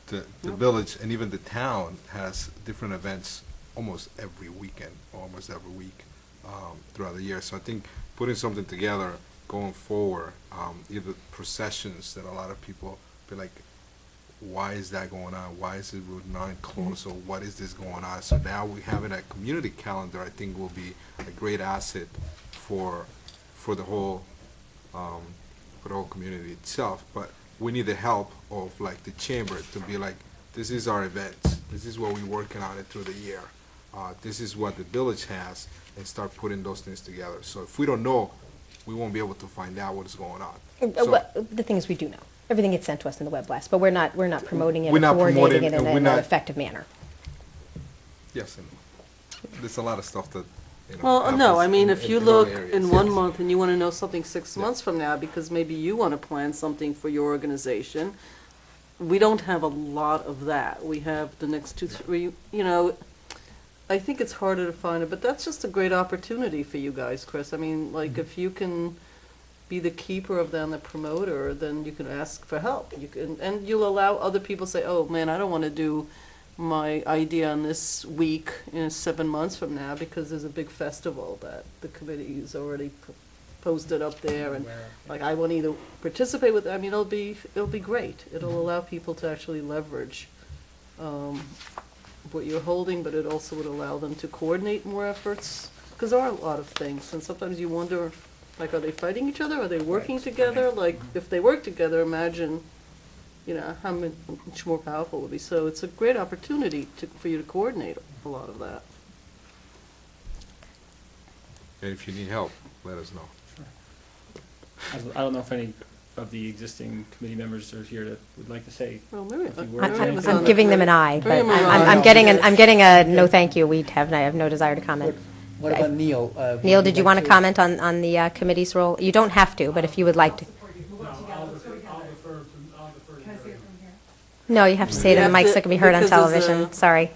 the village, and even the town has different events almost every weekend, almost every week throughout the year. So I think putting something together going forward, either processions that a lot of people be like, why is that going on? Why is it Route 9 closed? Or what is this going on? So now we having a community calendar, I think, will be a great asset for the whole for the whole community itself, but we need the help of like the chamber to be like, this is our events, this is what we're working on it through the year. This is what the village has, and start putting those things together. So if we don't know, we won't be able to find out what is going on. So- The thing is, we do know. Everything gets sent to us in the web blast, but we're not promoting it We're or not coordinating it promoting, in and we're an not- effective manner. Yes, and there's a lot of stuff that, you know. Well, no, I happens mean, in- if you in all look areas, in one yes. month and you want to know something 6 months from now, because maybe you want to plan something for your organization, we don't have a lot of that. We have the next 2, 3, you know, I think it's harder to find it, but that's just a great opportunity for you guys, Chris. I mean, like, if you can be the keeper of that and the promoter, then you can ask for help. You can, and you'll allow other people to say, oh, man, I don't want to do my idea on this week in 7 months from now because there's a big festival that the committee's already posted up there, and like I want to either participate with. I mean, it'll be great. It'll allow people to actually leverage what you're holding, but it also would allow them to coordinate more efforts, because there are a lot of things, and sometimes you wonder, like, are they fighting each other? Are they working together? Like, if they work together, imagine, you know, how much more powerful it would be. So it's a great opportunity for you to coordinate a lot of that. And if you need help, let us know. I don't know if any of the existing committee members are here that would like to say Well, maybe a few words. Miriam was on I'm the giving them an committee. eye, but Miriam was on I'm the getting committee. a no thank you. I have no desire to comment. What about Neil? Neil, did you want to comment on the committee's role? You don't have to, but if you would like to. No, you have to say to the mic so it can be heard on because there's television. Sorry.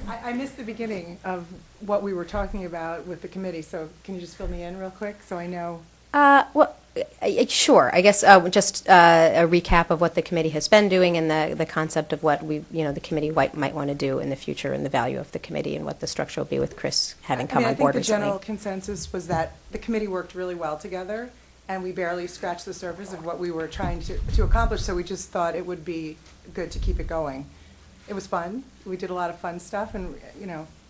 I missed the beginning of what we were talking about with the committee, so can you just fill me in real quick so I know? Well, sure. I guess just a recap of what the committee has been doing and the concept of what the committee might want to do in the future and the value of the committee and what the structure will be with Chris having come on board I think the recently. general consensus was that the committee worked really well together, and we barely scratched the surface of what we were trying to accomplish, so we just thought it would be good to keep it going. It was fun. We did a lot of fun stuff, and,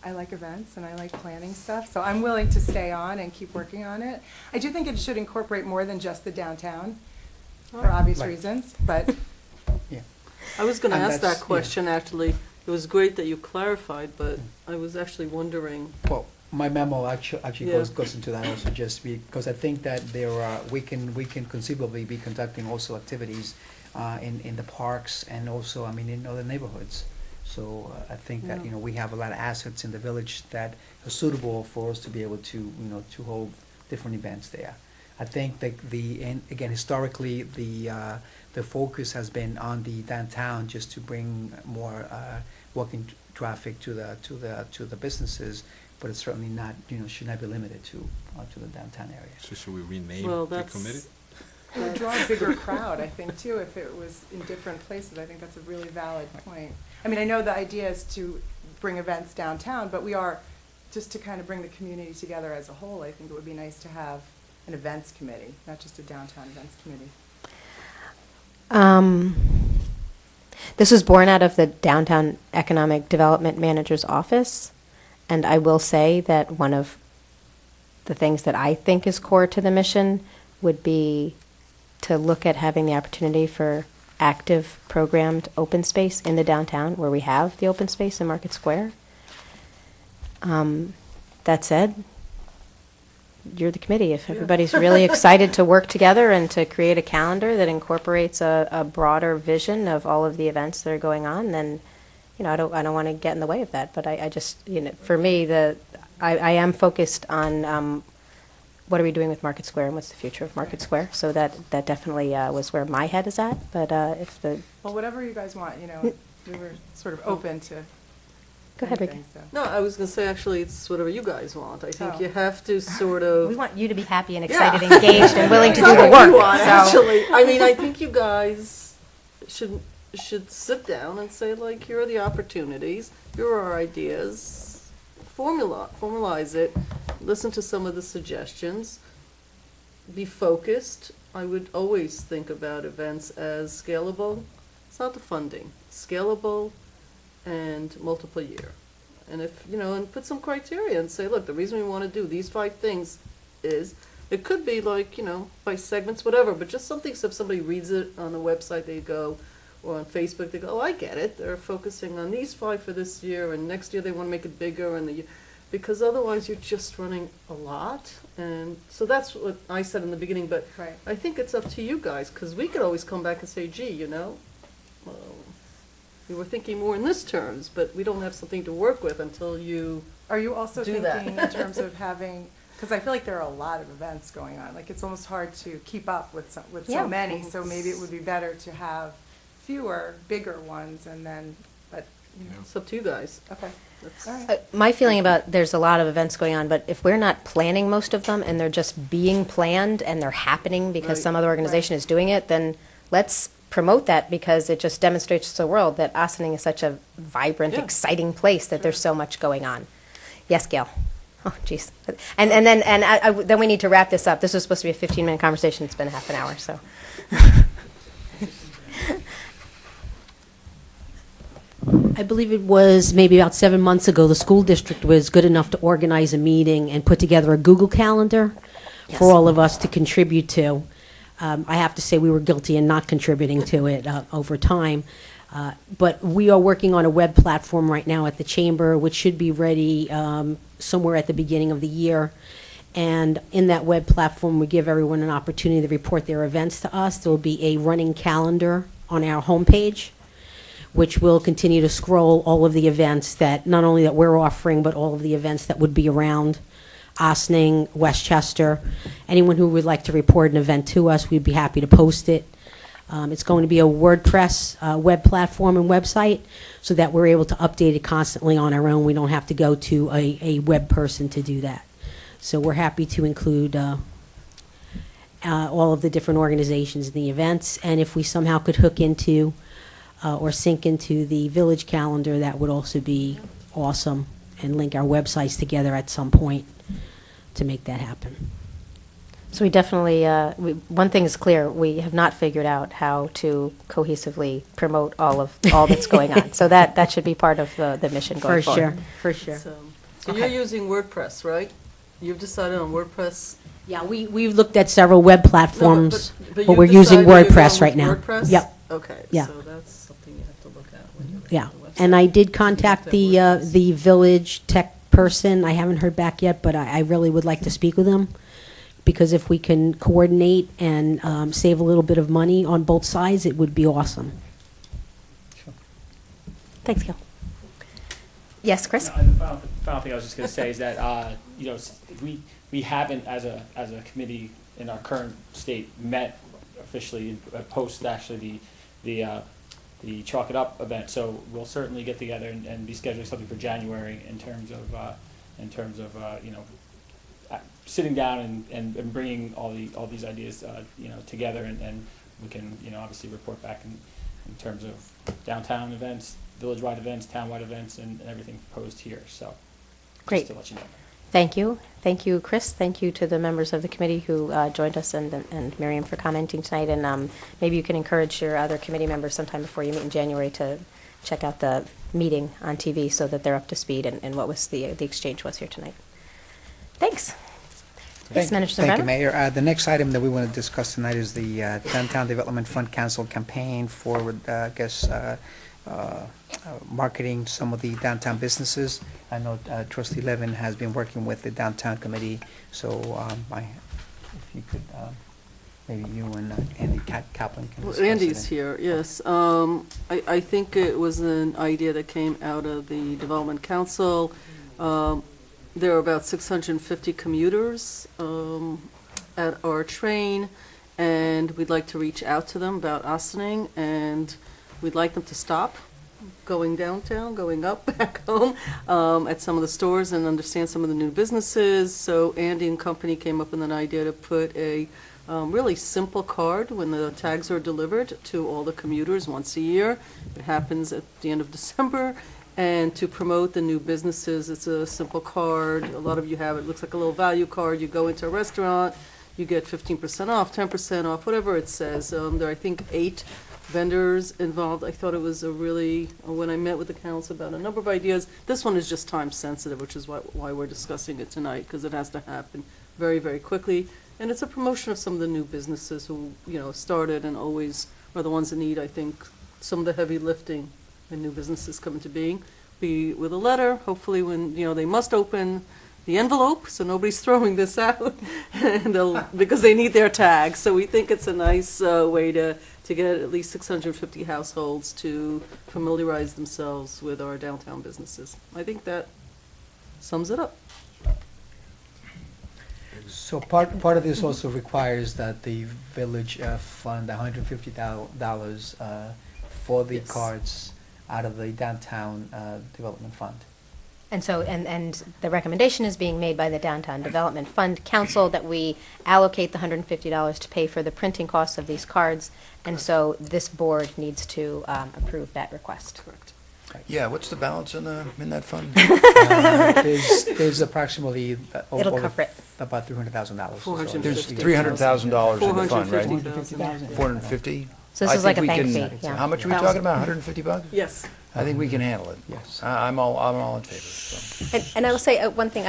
I like events and I like planning stuff, so I'm willing to stay on and keep working on it. I do think it should incorporate more than just the downtown, for obvious Right. reasons, but Yeah. I was going to And ask that's- that question, actually. It was great that you clarified, but I was actually wondering. Well, my memo actually Yeah. goes into that also, just because I think that we can conceivably be conducting also activities in the parks and also, in other neighborhoods. So I think that, Yeah. we have a lot of assets in the village that are suitable for us to be able to, to hold different events there. I think that and again, historically, the focus has been on the downtown just to bring more walking traffic to the businesses, but it's certainly not, should not be limited to the downtown area. So should we rename Well, the that's- committee? it would draw a bigger crowd, I think, too, if it was in different places. I think that's a really valid point. I know the idea is to bring events downtown, but just to kind of bring the community together as a whole, I think it would be nice to have an events committee, not just a downtown events committee. This was born out of the Downtown Economic Development Manager's Office, and I will say that one of the things that I think is core to the mission would be to look at having the opportunity for active programmed open space in the downtown where we have the open space in Market Square. That said, you're the committee. If everybody's really excited to work together and to create a calendar that incorporates a broader vision of all of the events that are going on, then I don't want to get in the way of that. But I just for me I am focused on what are we doing with Market Square and what's the future of Market Square. So that definitely was where my head is at. But Well, whatever you guys want, we were sort of open to. Go ahead, Ricky. anything, so. No, I was going to say, actually, it's whatever you guys want. I think Oh. you have to sort of. we want you to be happy and Yeah. excited, engaged, and willing to do the That's what we work. want, So- Actually, I think you guys should sit down and say, like, here are the opportunities, here are our ideas, formalize it, listen to some of the suggestions, be focused. I would always think about events as scalable. It's not the funding, scalable and multiple year. And if, and put some criteria and say, look, the reason we want to do these 5 things is It could be like, by segments, whatever, but just something so if somebody reads it on the website, they go, or on Facebook, they go, oh, I get it. They're focusing on these 5 for this year, and next year they want to make it bigger, because otherwise you're just running a lot. And so that's what I said in the beginning, but Right. I think it's up to you guys, because we could always come back and say, gee, we were thinking more in this terms, but we don't have something to work with until you Are you also do that. thinking in terms of having, because I feel like there are a lot of events going on, like it's almost hard to keep up with Yeah. so many, so maybe it would be better to have fewer, bigger ones, and then, but, It's up to you guys. okay. That's- All right. My feeling about, there's a lot of events going on, but if we're not planning most of them and they're just being planned and they're happening because Right. some other organization is doing it, then let's promote that because it just demonstrates to the world that Ossining is such a vibrant, Yeah. exciting place that there's so much going on. Yes, Gail? Oh, jeez. And then we need to wrap this up. This was supposed to be a 15-minute conversation. It's been a half an hour, so. I believe it was maybe about 7 months ago, the school district was good enough to organize a meeting and put together a Google Calendar Yes. for all of us to contribute to. I have to say we were guilty in not contributing to it over time. But we are working on a web platform right now at the Chamber, which should be ready somewhere at the beginning of the year. And in that web platform, we give everyone an opportunity to report their events to us. There will be a running calendar on our homepage, which will continue to scroll all of the events that, not only that we're offering, but all of the events that would be around Ossining, Westchester. Anyone who would like to report an event to us, we'd be happy to post it. It's going to be a WordPress web platform and website so that we're able to update it constantly on our own. We don't have to go to a web person to do that. So we're happy to include all of the different organizations in the events. And if we somehow could hook into or sync into the village calendar, that would also be awesome, and link our websites together at some point to make that happen. So we definitely, one thing is clear, we have not figured out how to cohesively promote all that's going on. So that should be part of the mission going forward. For sure. So Okay. you're using WordPress, right? You've decided on WordPress? Yeah, we've looked at several web platforms, but but we're you've using decided you're WordPress going right with now. WordPress? Yep. Okay, Yeah. so that's something you have to look at when you Yeah, look at the website. and I did contact You have to have the village tech person. I haven't heard back yet, but I really would like to speak with them, because if we can coordinate and save a little bit of money on both sides, it would be awesome. Thanks, Gil. Yes, Chris? No, the final thing I was just going to say is that, we haven't, as a committee in our current state, met officially post actually the Chalk It Up event. So we'll certainly get together and be scheduling something for January in terms of sitting down and bringing all these ideas, together, and we can, obviously report back in terms of downtown events, village-wide events, town-wide events, and everything proposed here, so. Great. Just to let you know. Thank you. Thank you, Chris. Thank you to the members of the committee who joined us, and Miriam for commenting tonight. And maybe you can encourage your other committee members sometime before you meet in January to check out the meeting on TV so that they're up to speed and what was the exchange was here tonight. Thanks. Yes, Manager Thank you, Zambrano? Mayor. The next item that we want to discuss tonight is the Downtown Development Fund Council campaign for, marketing some of the downtown businesses. I know Trustee Levin has been working with the Downtown Committee, so if you could, maybe you and Andy Kaplan can discuss it. Andy's here, yes. I think it was an idea that came out of the Development Council. There are about 650 commuters at our train, and we'd like to reach out to them about Ossining, and we'd like them to stop going downtown, going up, back home, at some of the stores and understand some of the new businesses. So Andy and company came up with an idea to put a really simple card when the tags are delivered to all the commuters once a year. It happens at the end of December. And to promote the new businesses, it's a simple card. A lot of you have it. It looks like a little value card. You go into a restaurant, you get 15% off, 10% off, whatever it says. There are, I think, 8 vendors involved. I thought it was a really, when I met with the council about a number of ideas, this one is just time sensitive, which is why we're discussing it tonight, because it has to happen very, very quickly. And it's a promotion of some of the new businesses who, started and always are the ones that need, I think, some of the heavy lifting when new businesses come into being. Be with a letter, hopefully when, they must open the envelope, so nobody's throwing this out, and because they need their tag. So we think it's a nice way to get at least 650 households to familiarize themselves with our downtown businesses. I think that sums it up. So part of this also requires that the village fund $150 for the Yes. cards out of the downtown development fund. And so, and the recommendation is being made by the Downtown Development Fund Council that we allocate the $150 to pay for the printing costs of these cards, and so this board needs to approve that request. Correct. Yeah, what's the balance in that fund? There's approximately It'll cover it. about $300,000. There's $300,000 in the fund, right? 450,000. 450? So this I is like think a we bank can- fee, yeah. How much are we talking about, $150? Yes. I think we can handle it. Yes. I'm all in favor, so. And I will say one thing.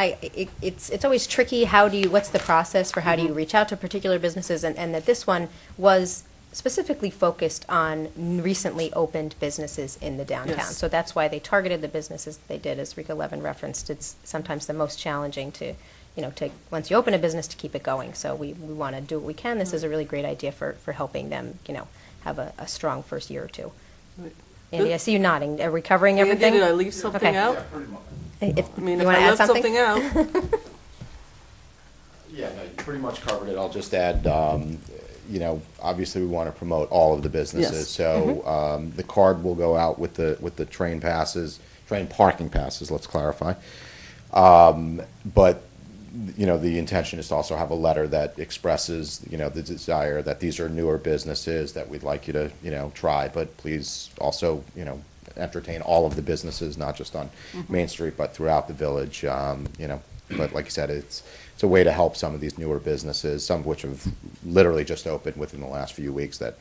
It's always tricky. What's the process for how do you reach out to particular businesses? And that this one was specifically focused on recently opened businesses in the downtown. Yes. So that's why they targeted the businesses that they did, as Rika Levin referenced. It's sometimes the most challenging to once you open a business, to keep it going. So we want to do what we can. This is a really great idea for helping them, have a strong first year or two. Right. Andy, I see you nodding. Are we covering Andy, everything? did I leave something Okay. out? If I mean, you if want to I add left something? something out. Yeah, no, you pretty much covered it. I'll just add, obviously we want to promote all of the businesses. Yes. So the card will go out with the train parking passes, let's clarify. But, the intention is to also have a letter that expresses, the desire that these are newer businesses that we'd like you to, try, but please also, entertain all of the businesses, not just on Main Street, but throughout the village, But like I said, it's a way to help some of these newer businesses, some of which have literally just opened within the last few weeks that,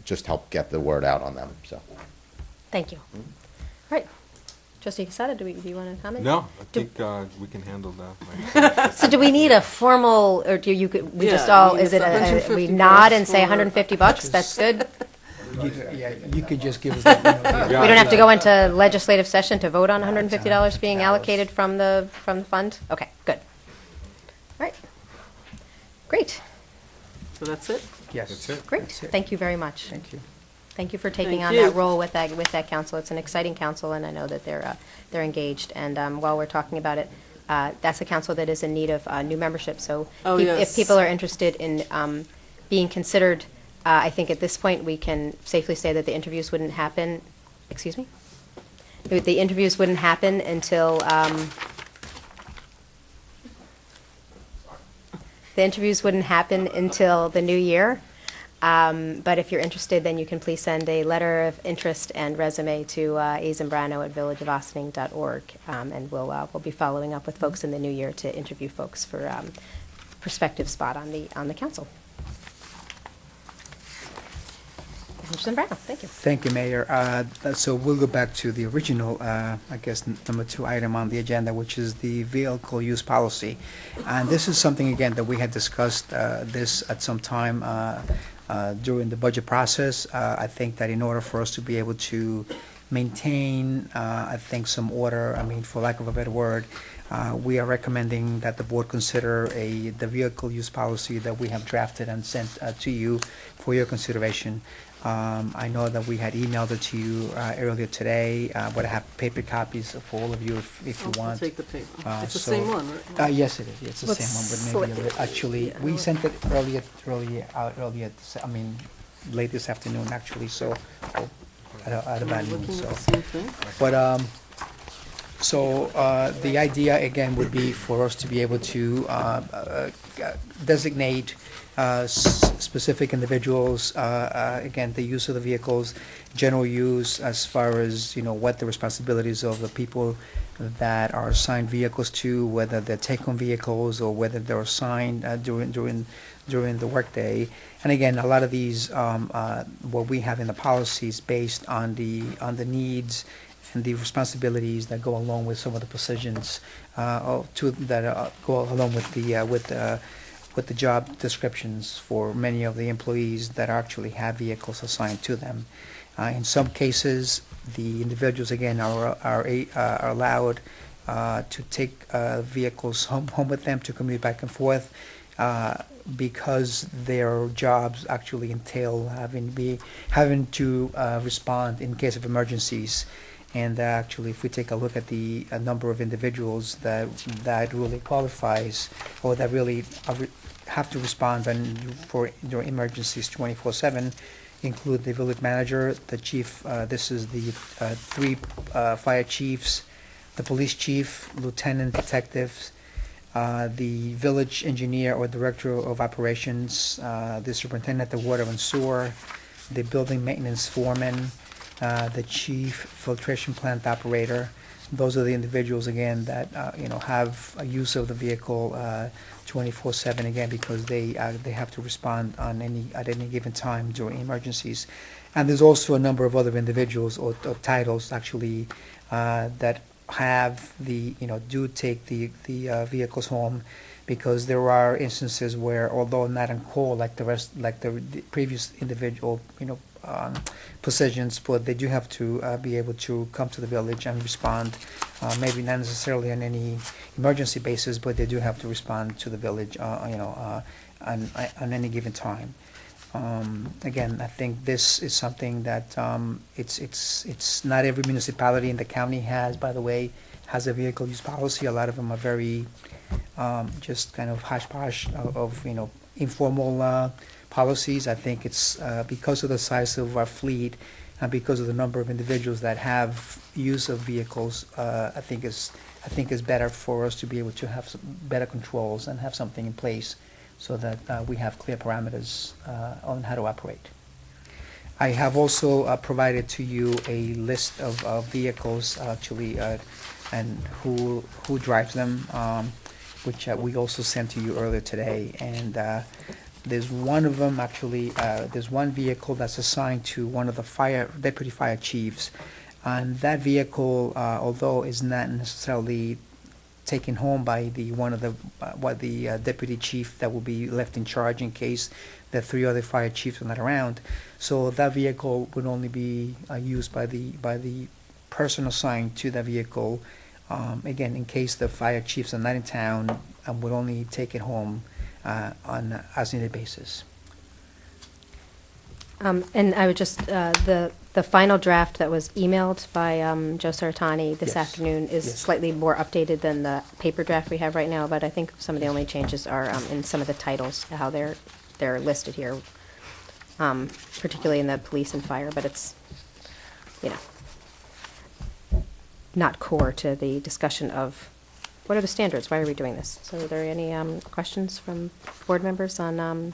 just help get the word out on them, so. Thank you. Right. Trustee Casada, do you want to comment? No, I think we can handle that. So do we need a formal, or do you, we Yeah, just I all, mean, is it, it's we 150 nod and say for- $150? That's good? You could just give us that. We don't have to go into legislative session to vote on $150 being allocated from the fund? Okay, good. All right. Great, So that's it? Yes. That's it. great. That's it. Thank you very much. Thank you. Thank you for taking Thank on you. that role with that council. It's an exciting council, and I know that they're engaged. And while we're talking about it, that's a council that is in need of new membership. So Oh, if yes. people are interested in being considered, I think at this point we can safely say that the interviews wouldn't happen. Excuse me? The interviews wouldn't happen until the new year. But if you're interested, then you can please send a letter of interest and resume to azambrano@villageofaustinning.org, and we'll be following up with folks in the new year to interview folks for prospective spot on the council. Mr. Zambrano, thank you. Thank you, Mayor. So we'll go back to the original, number 2 item on the agenda, which is the vehicle use policy. And this is something, again, that we had discussed this at some time during the budget process. I think that in order for us to be able to maintain, some order, for lack of a better word, we are recommending that the board consider the vehicle use policy that we have drafted and sent to you for your consideration. I know that we had emailed it to you earlier today, but I have paper copies for all of you if you I'll want. take the paper. It's the So- same one, right? Yes, it is. It's the same one, but maybe actually, we sent it late this afternoon, actually, so, at about noon, Looking so. at the same thing. But, the idea, again, would be for us to be able to designate specific individuals, again, the use of the vehicles, general use as far as, what the responsibilities of the people that are assigned vehicles to, whether they're take-home vehicles or whether they're assigned during the workday. And again, a lot of these, what we have in the policies based on the needs and the responsibilities that go along with some of the positions that go along with the job descriptions for many of the employees that actually have vehicles assigned to them. In some cases, the individuals again are allowed to take vehicles home with them to commute back and forth because their jobs actually entail having to respond in case of emergencies. And actually, if we take a look at the number of individuals that really qualifies or that really have to respond for their emergencies 24/7, include the village manager, the chief. This is the three fire chiefs, the police chief, lieutenant detectives, the village engineer or director of operations, the superintendent of water and sewer, the building maintenance foreman, the chief filtration plant operator. Those are the individuals again that have a use of the vehicle 24/7 again because they have to respond at any given time during emergencies. And there's also a number of other individuals or titles actually that have do take the vehicles home, because there are instances where, although not on call like the previous individual positions, but they do have to be able to come to the village and respond, maybe not necessarily on any emergency basis, but they do have to respond to the village on any given time. Again, I think this is something that it's not every municipality in the county has, by the way, has a vehicle use policy. A lot of them are very just kind of hush-posh of informal policies. I think it's because of the size of our fleet and because of the number of individuals that have use of vehicles. I think it's better for us to be able to have some better controls and have something in place so that we have clear parameters on how to operate. I have also provided to you a list of vehicles actually and who drives them, which we also sent to you earlier today. And there's one of them actually. There's one vehicle that's assigned to one of the deputy fire chiefs, and that vehicle, although is not necessarily taken home by the deputy chief that will be left in charge in case the three other fire chiefs are not around. So that vehicle would only be used by the person assigned to that vehicle. Again, in case the fire chiefs are not in town, and would only take it home on an as-needed basis. And I would just, the final draft that was emailed by Joe Saratani this Yes. afternoon is Yes. slightly more updated than the paper draft we have right now, but I think some of the only changes are in some of the titles, how they're listed here, particularly in the police and fire, but it's, not core to the discussion of what are the standards, why are we doing this? So are there any questions from board members on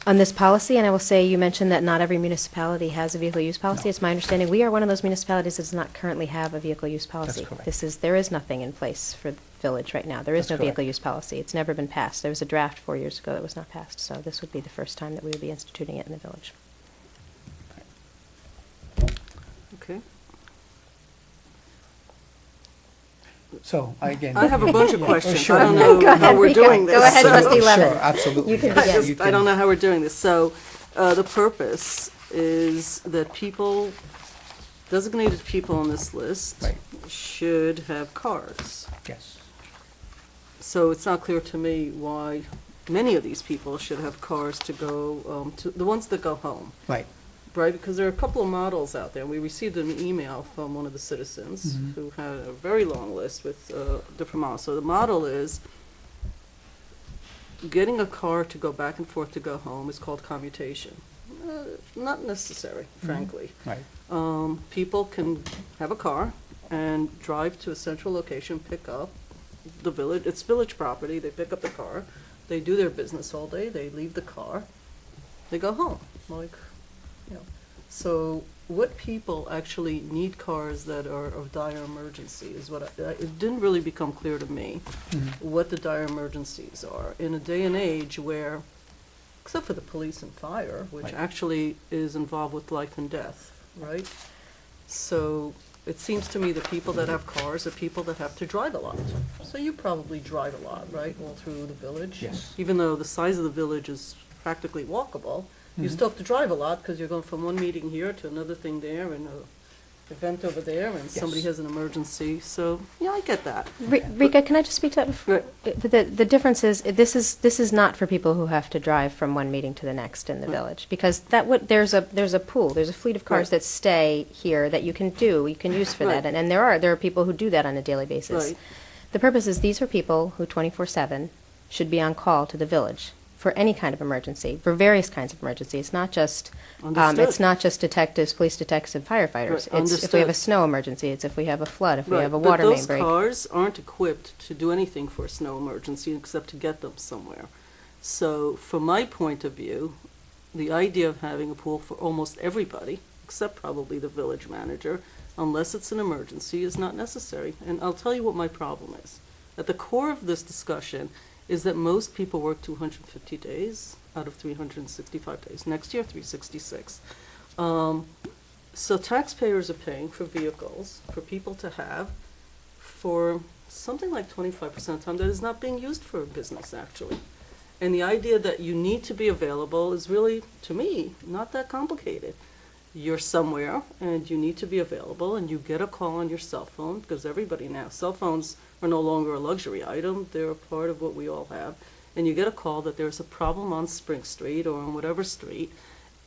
this policy? And I will say, you mentioned that not every municipality has a vehicle use policy. No. It's my understanding we are one of those municipalities that does not currently have a vehicle use policy. correct. There is nothing in place for the village right now. There is That's no vehicle correct. use policy. It's never been passed. There was a draft 4 years ago that was not passed, so this would be the first time that we would be instituting it in the village. Okay. So again, I have a bunch of questions. Sure. I don't know Go ahead, how we're Rika. doing this. Go ahead, so- trustee Levin. Sure, absolutely. You can Yes, begin. I don't know how we're doing this. So, the purpose is that people, designated people on this list Right. should have cars. Yes. So it's not clear to me why many of these people should have cars to go, to the ones that go home, Right. right? Because there are a couple of models out there. We received an email from one of the citizens Mhm. who had a very long list with different models. So the model is getting a car to go back and forth to go home is called commutation. Not necessary, frankly. Right. People can have a car and drive to a central location, pick up the village, it's village property, they pick up the car, they do their business all day, they leave the car, they go home, So what people actually need cars that are of dire emergency is what it didn't really become clear to me what the dire emergencies are in a day and age where, except for the police and fire, which Right. actually is involved with life and death, right? So it seems to me the people that have cars are people that have to drive a lot. So you probably drive a lot, right, all through the village? Yes. Even though the size of the village is practically walkable, you Mhm. still have to drive a lot because you're going from one meeting here to another thing there and a event over there, and somebody Yes. has an emergency. So, yeah, I get that. Rika, can I just speak to that? Right. The difference is, this is not for people who have to drive from one meeting to the next in the Right. village, because there's a pool, there's a fleet of cars Right. that stay here that you can use for that, Right. and there are people who do that on a daily basis. Right. The purpose is, these are people who 24/7 should be on call to the village for any kind of emergency, for various kinds of emergencies, not just, Understood. it's not just detectives, police detectives, and firefighters. Right, It's if we have a understood. snow emergency, it's if we have a flood, if we Right, have a water but main those break. cars aren't equipped to do anything for a snow emergency except to get them somewhere. So, from my point of view, the idea of having a pool for almost everybody, except probably the village manager, unless it's an emergency, is not necessary. And I'll tell you what my problem is. At the core of this discussion is that most people work 250 days out of 365 days. Next year, 366. So taxpayers are paying for vehicles for people to have for something like 25% of the time that is not being used for business, actually. And the idea that you need to be available is really, to me, not that complicated. You're somewhere and you need to be available, and you get a call on your cell phone, because everybody now, cell phones are no longer a luxury item, they're a part of what we all have. And you get a call that there's a problem on Spring Street or on whatever street,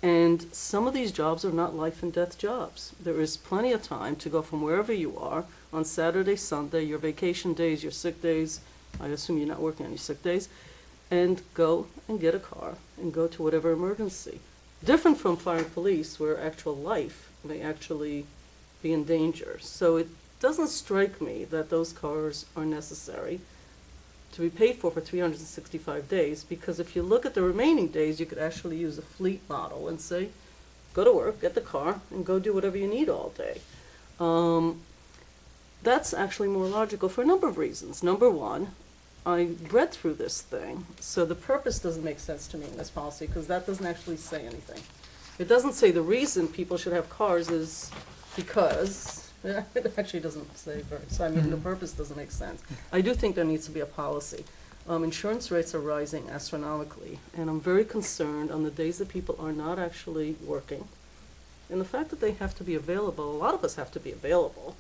and some of these jobs are not life and death jobs. There is plenty of time to go from wherever you are on Saturday, Sunday, your vacation days, your sick days, I assume you're not working on your sick days, and go and get a car and go to whatever emergency. Different from fire and police, where actual life may actually be in danger. So it doesn't strike me that those cars are necessary to be paid for 365 days, because if you look at the remaining days, you could actually use a fleet model and say, go to work, get the car, and go do whatever you need all day. That's actually more logical for a number of reasons. Number one, I read through this thing, so the purpose doesn't make sense to me in this policy, because that doesn't actually say anything. It doesn't say the reason people should have cars is because, it actually doesn't say very, so I mean, the purpose doesn't make sense. I do think there needs to be a policy. Insurance rates are rising astronomically, and I'm very concerned on the days that people are not actually working. And the fact that they have to be available, a lot of us have to be available,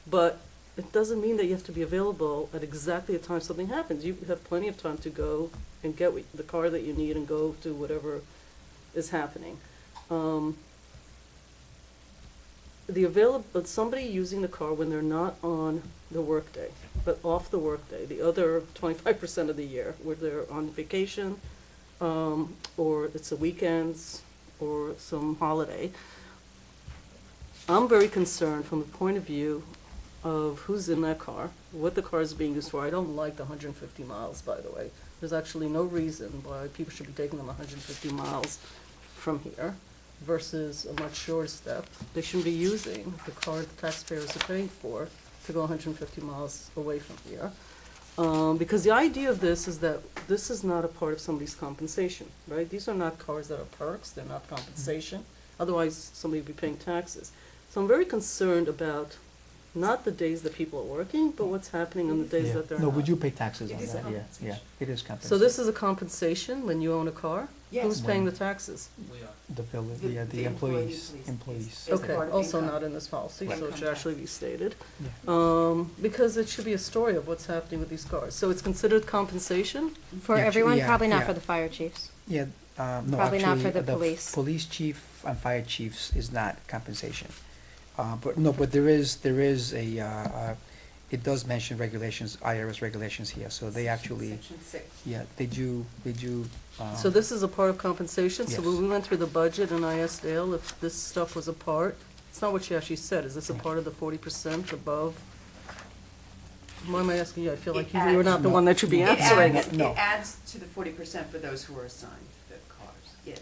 but it doesn't mean that you have to be available at exactly the time something happens. You have plenty of time to go and get the car that you need and go to whatever is happening. But somebody using the car when they're not on the workday, but off the workday, the other 25% of the year, where they're on vacation, or it's a weekends, or some holiday, I'm very concerned from the point of view of who's in that car, what the car is being used for. I don't like the 150 miles, by the way. There's actually no reason why people should be taking them 150 miles from here versus a much shorter step. They shouldn't be using the car the taxpayers are paying for to go 150 miles away from here. Because the idea of this is that this is not a part of somebody's compensation, right? These are not cars that are perks, they're not compensation. Otherwise, somebody would be paying taxes. So I'm very concerned about not the days that people are working, but what's happening on the days that they're No, not. would you pay taxes It on is that? Yeah, compensation. yeah, it is compensation. So this is a compensation when you own a car? Yes. Who's paying the taxes? The bill, The the employees, employees. employees. It's Okay, part of also income. not in this policy, Right. so it should actually be stated. Yeah. Because it should be a story of what's happening with these cars. So it's considered compensation? For Yeah, everyone, yeah, probably not yeah. for the fire chiefs. Yeah, no, Probably not actually, for the police. Police chief and fire chiefs is not compensation. But there is it does mention regulations, IRS regulations here, so they actually, Section 6. yeah, they do. So this is a part of compensation? So Yes. when we went through the budget and I asked Dale if this stuff was a part, it's not what she actually said, is this a part of the 40% above? Why am I asking you? I feel like It you were not the adds- one that should be No. answering adds, it. No. It adds to the 40% for those who are assigned the cars.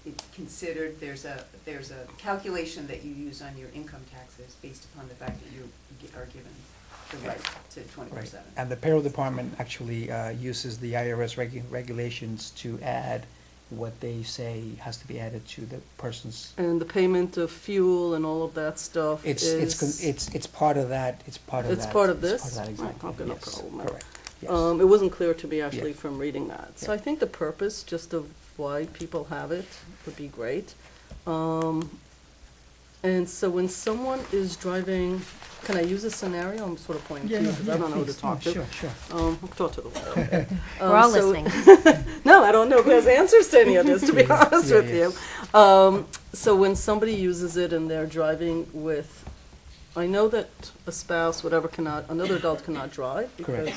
It considered, there's a calculation that you use on your income taxes based upon the fact that you are given the right to 24/7. Right, and the payroll department actually uses the IRS regulations to add what they say has to be added to the person's. And the payment of fuel and all of that stuff It's part of that, it's part of that. It's part of It's this? part of that, exactly, Okay, no yes, problem. correct, yes. It wasn't clear to me actually Yeah. from reading that. So Yeah. I think the purpose, just of why people have it, would be great. And so when someone is driving, can I use a scenario? I'm sort of pointing to you because I don't know who to talk to. Sure, sure. I'll talk to the wall. Okay. We're all so- listening. No, I don't know who has answers to any of this, to be honest Yeah, with yeah. you. So when somebody uses it and they're driving with, I know that a spouse, whatever, another adult cannot drive. Correct.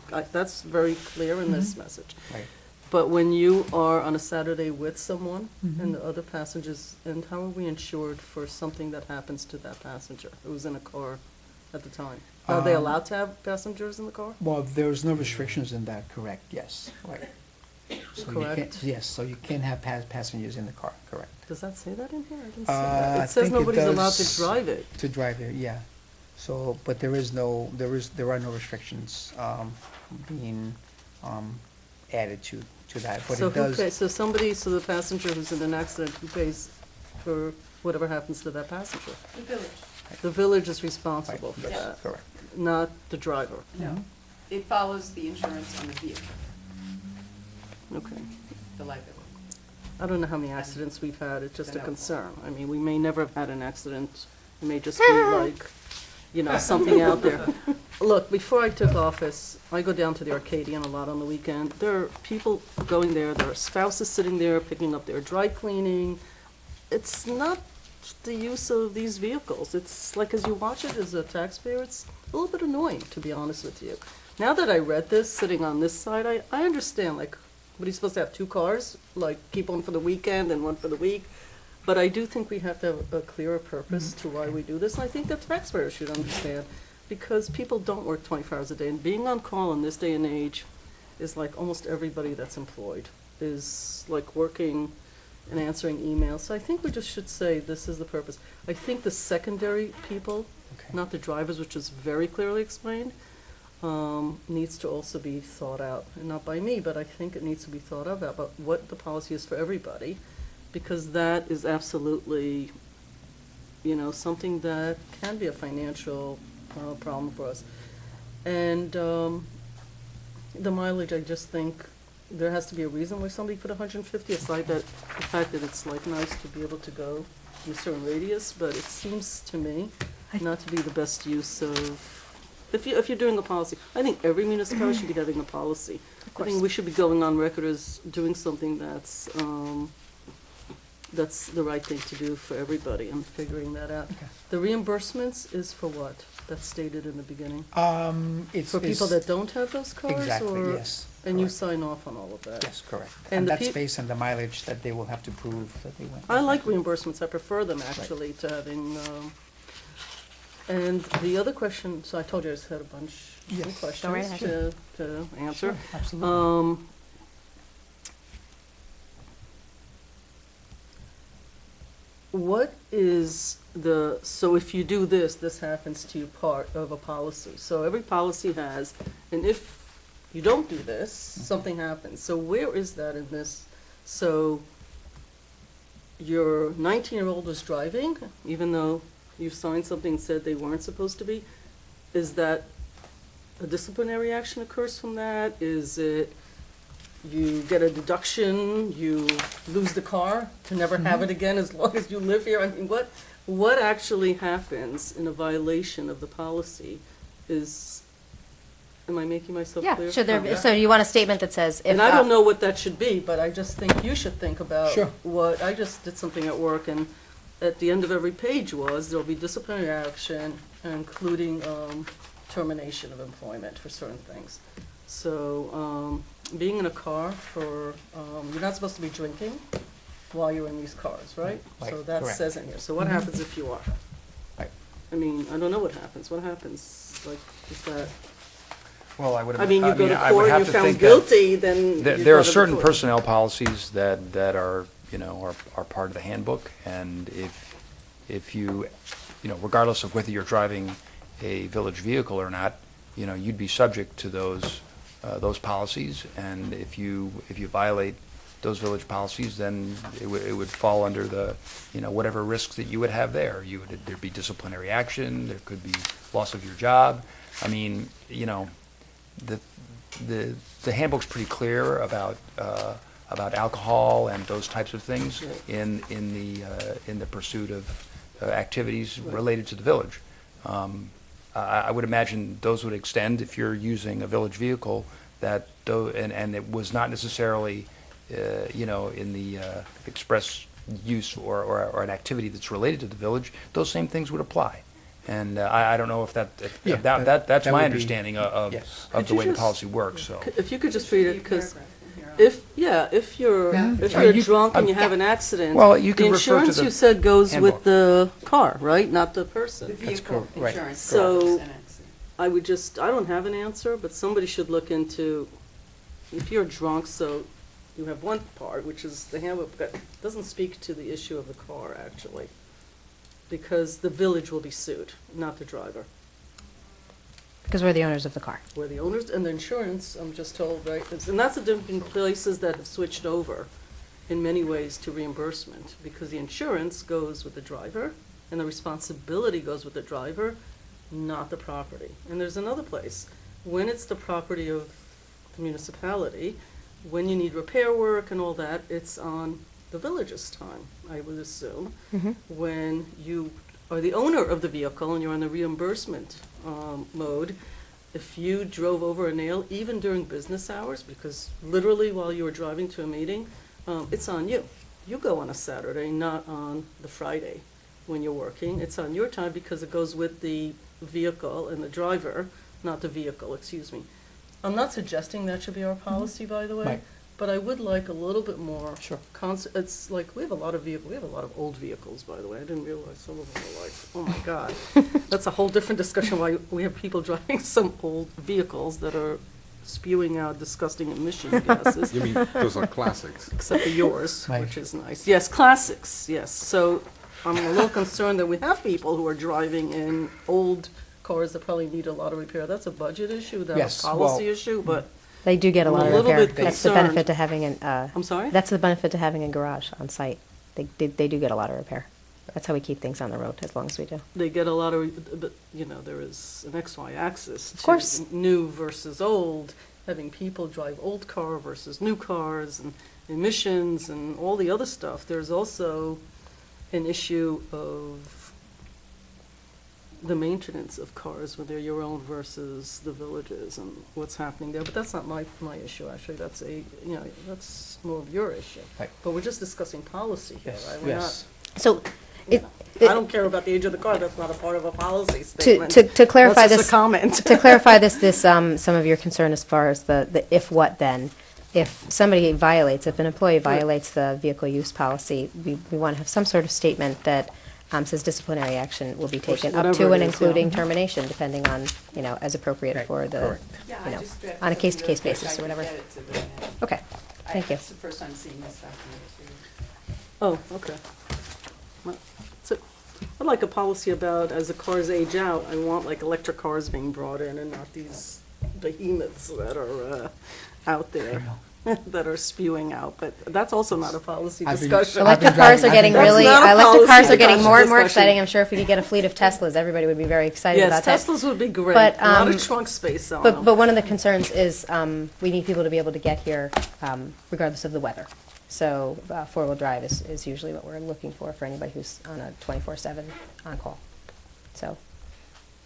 Because that's very clear in this message. Right. But when you are on a Saturday with someone Mm-hmm. and the other passengers, and how are we insured for something that happens to that passenger who was in a car at the time? Are they allowed to have passengers in the car? Well, there's no restrictions in that, correct, yes, right. So you can't- Correct. Yes, so you can have passengers in the car, correct. Does that say that in here? I didn't see I that. It says think it nobody's allowed to does. drive it. To drive there, yeah. So, but there are no restrictions, being, added to that, but So it who does. pays, so the passenger who's in an accident, who pays for whatever happens to that passenger? The village. The village is responsible for Yes, that, correct. not the driver. No. It follows the insurance on the vehicle, Okay. the liability. I don't know how many accidents we've had, it's just a No. concern. I mean, we may never have had an accident, it may just be like, something out there. Look, before I took office, I go down to the Arcadian a lot on the weekend. There are people going there, there are spouses sitting there picking up their dry cleaning. It's not the use of these vehicles. It's like, as you watch it as a taxpayer, it's a little bit annoying, to be honest with you. Now that I read this, sitting on this side, I understand, like, what, he's supposed to have two cars? Like, keep one for the weekend and one for the week? But I do think we have to have a clearer purpose to why we do this, and I think the taxpayers should understand, because people don't work 24 hours a day, and being on call in this day and age is like almost everybody that's employed is like working and answering emails. So I think we just should say this is the purpose. I think the secondary people, Okay. not the drivers, which is very clearly explained, needs to also be thought out, and not by me, but I think it needs to be thought about what the policy is for everybody, because that is absolutely, something that can be a financial problem for us. And the mileage, I just think there has to be a reason why somebody put 150, aside that the fact that it's like nice to be able to go in a certain radius, but it seems to me not to be the best use of, if you're doing a policy. I think every municipality should be having a policy. I think we should be going on record as doing something that's the right thing to do for everybody, and figuring that out. Okay. The reimbursements is for what? That's stated in the beginning? It's. For people it's- that don't have those cars? Exactly, or- yes. And you correct. sign off on all of that? Yes, correct. And And the that's peop- based on the mileage that they will have to prove that they went. I like reimbursements, I prefer them actually to having, and the other question, so I told you I just had a bunch of Yes. Go right questions ahead. to answer. Sure, absolutely. What is so if you do this, this happens to you, part of a policy. So every policy has, and if you don't do this, something happens. So where is that in this? So your 19-year-old was driving, even though you signed something and said they weren't supposed to be. Is that a disciplinary action occurs from that? Is it you get a deduction, you lose the car to never have it again as long as you live here? I mean, what actually happens in a violation of the policy is, am I making myself clear? Yeah, should there, so you want a statement that says if. And I don't know what that should be, but I just think you should think about Sure. what, I just did something at work, and at the end of every page was, there'll be disciplinary action, including termination of employment for certain things. So, being in a car for, you're not supposed to be drinking while you're in these cars, right? Right, So that correct. says in here. So what happens if you are? Right. I mean, I don't know what happens. What happens? Like, is that, Well, I would. I mean, you go to I would court, have you're to found think that guilty, then. There you there go are to the certain court. personnel policies that are, are part of the handbook, and if you, regardless of whether you're driving a village vehicle or not, you'd be subject to those policies, and if you violate those village policies, then it would fall under the, whatever risks that you would have there. There'd be disciplinary action, there could be loss of your job. I mean, the handbook's pretty clear about alcohol and those types of things in the pursuit of activities related to the village. I would imagine those would extend if you're using a village vehicle and it was not necessarily, in the express use or an activity that's related to the village. Those same things would apply. And I don't know if that's that my would be- understanding of yes. the way the policy works. So If you could just read it, because if you're drunk and you have an accident, Well, you the can refer to insurance the you said goes handbook. with the car, right? Not the person. The vehicle right. insurance. So- covers an accident. I don't have an answer, but somebody should look into, if you're drunk, so you have one part, which is the handbook, that doesn't speak to the issue of the car, actually, because the village will be sued, not the driver. Because we're the owners of the car. Where the owners, and the insurance, I'm just told, right, and that's the difference in places that have switched over in many ways to reimbursement, because the insurance goes with the driver, and the responsibility goes with the driver, not the property. And there's another place, when it's the property of the municipality, when you need repair work and all that, it's on the village's time, I would assume. When you are the owner of the vehicle and you're on the reimbursement mode, if you drove over a nail, even during business hours, because literally while you were driving to a meeting, it's on you. You go on a Saturday, not on the Friday when you're working. It's on your time because it goes with the vehicle and the driver, not the vehicle, excuse me. I'm not suggesting that should be our policy, by the way. Right. But I would like a little bit more. Sure. It's like, we have a lot of old vehicles, by the way. I didn't realize some of them were like, oh my God. That's a whole different discussion why we have people driving some old vehicles that are spewing out disgusting emission gases. You mean, those are classics? Except for yours, Right. which is nice. Yes, classics, yes. So I'm a little concerned that we have people who are driving in old cars that probably need a lot of repair. That's a budget issue, that's Yes, a policy well- issue, but They do get a I'm lot a of little repair. bit That's the concerned. benefit to having I'm sorry? that's the benefit to having a garage on site. They do get a lot of repair. That's how we keep things on the road, as long as we do. They get a lot of, but, there is an XY axis Of course. to new versus old, having people drive old car versus new cars, and emissions and all the other stuff. There's also an issue of the maintenance of cars, whether they're your own versus the villages and what's happening there. But that's not my issue, actually. That's that's more of your issue. Right. But we're just discussing policy here, Yes, right? We're not. yes. So, it, I don't care about the age of the car, that's not a part of a policy to, statement. to clarify That's this, just a comment. to clarify this, some of your concern as far as the if what then, if somebody violates, if an employee violates the vehicle use policy, we want to have some sort of statement that says disciplinary action will be taken up whatever to it and is, including yeah. termination, depending on, as appropriate Right, for the, correct. on a case-to-case basis or whatever. Okay, thank you. It's the first time seeing this document, Oh, okay. Well, so, I'd like a policy about, as the cars age out, I want like electric cars being brought in and not these behemoths that are out there, that are spewing out, but that's also not a policy I've been- discussion. I've been Electric cars are driving- getting I've been really, That's not a electric cars policy are getting more and more discussion. exciting. I'm sure if we could get a fleet of Teslas, everybody would be very excited Yes, about that. Teslas would be great, But, a lot um, of trunk space on them. But one of the concerns is we need people to be able to get here regardless of the weather. So four-wheel drive is usually what we're looking for anybody who's on a 24/7 on-call. So